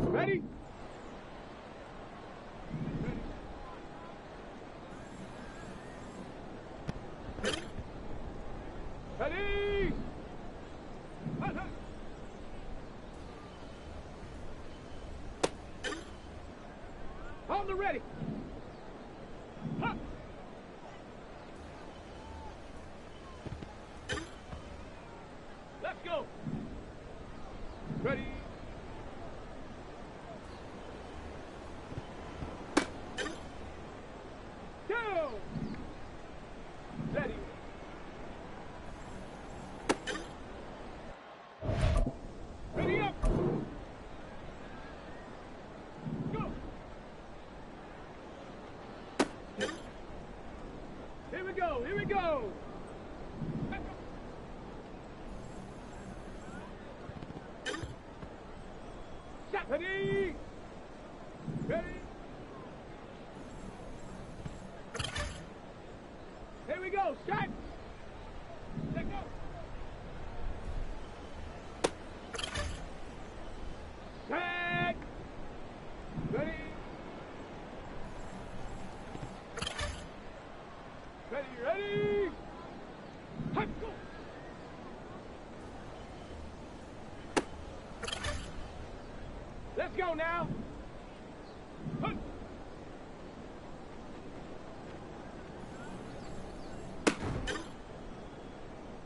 Ready? Ready? Hut, hut. On the ready. Hut. Let's go. Ready? Go. Ready? Ready up. Go. Here we go. Here we go. Let's go. Shot. Ready? Ready? Here we go. Shot. Let go. Set. Ready? Ready, ready? Hut, go. Let's go now. Hut.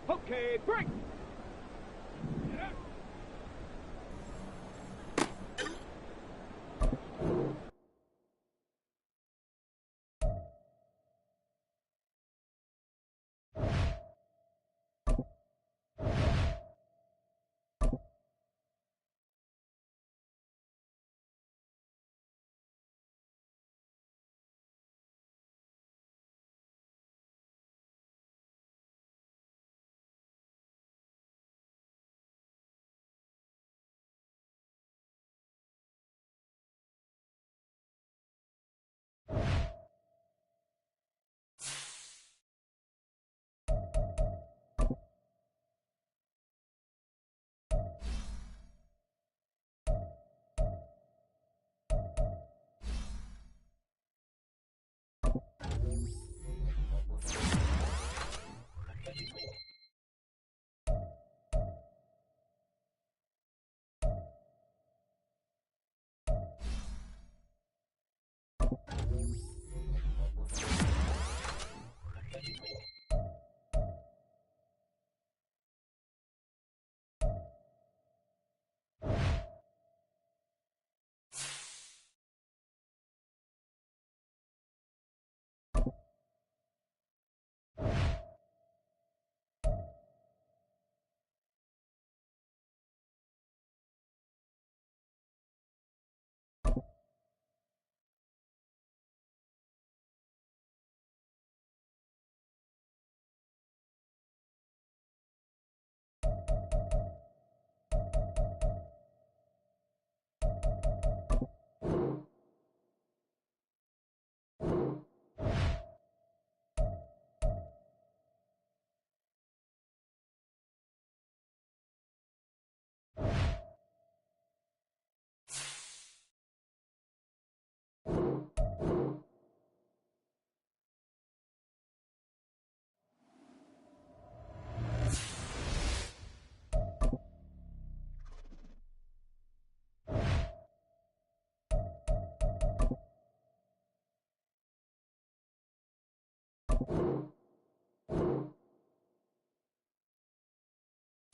Okay, break. Yeah.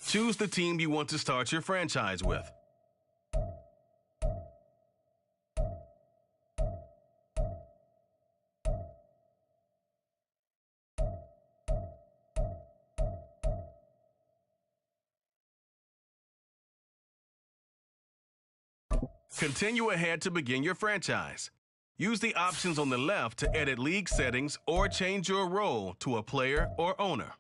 Choose the team you want to start your franchise with. Continue ahead to begin your franchise. Use the options on the left to edit league settings or change your role to a player or owner.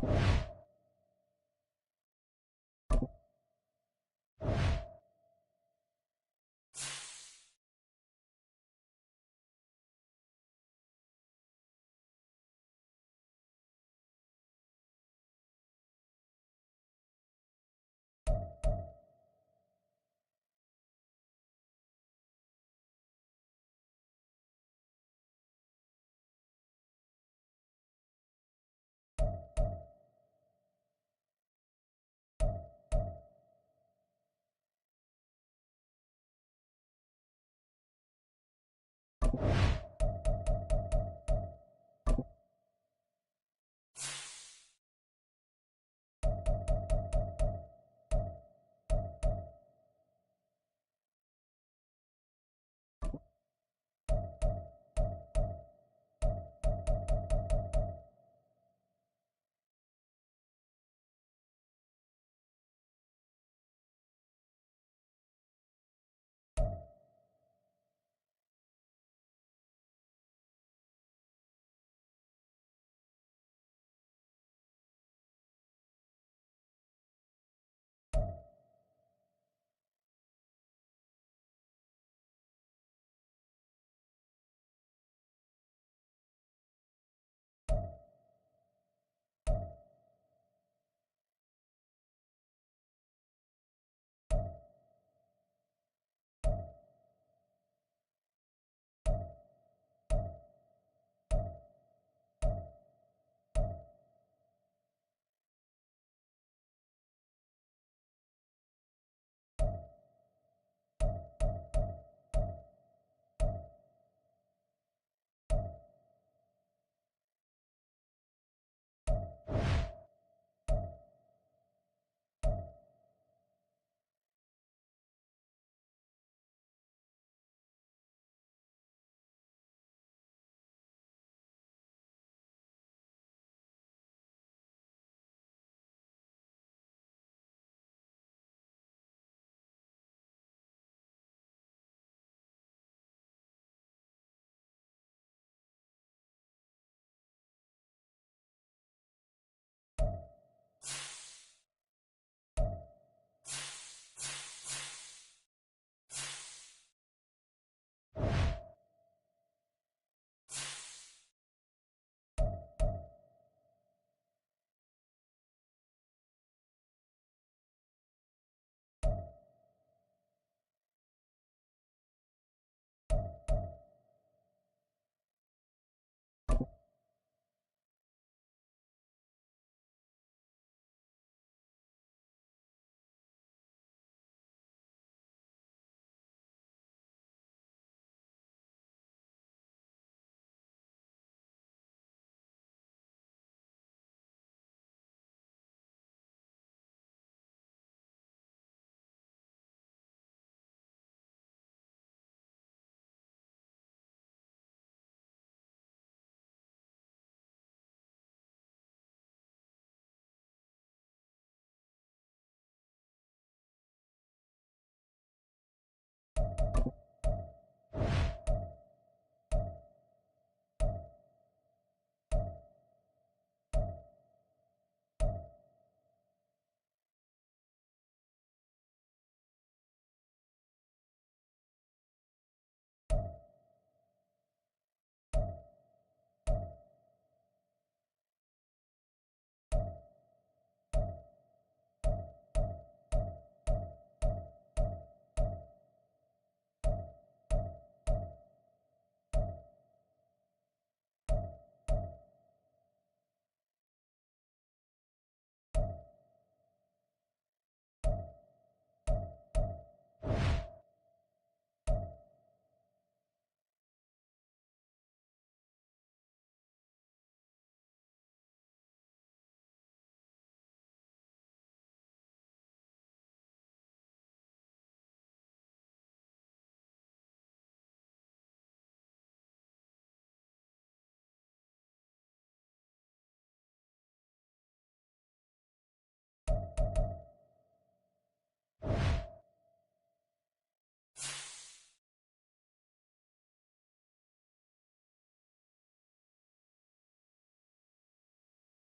You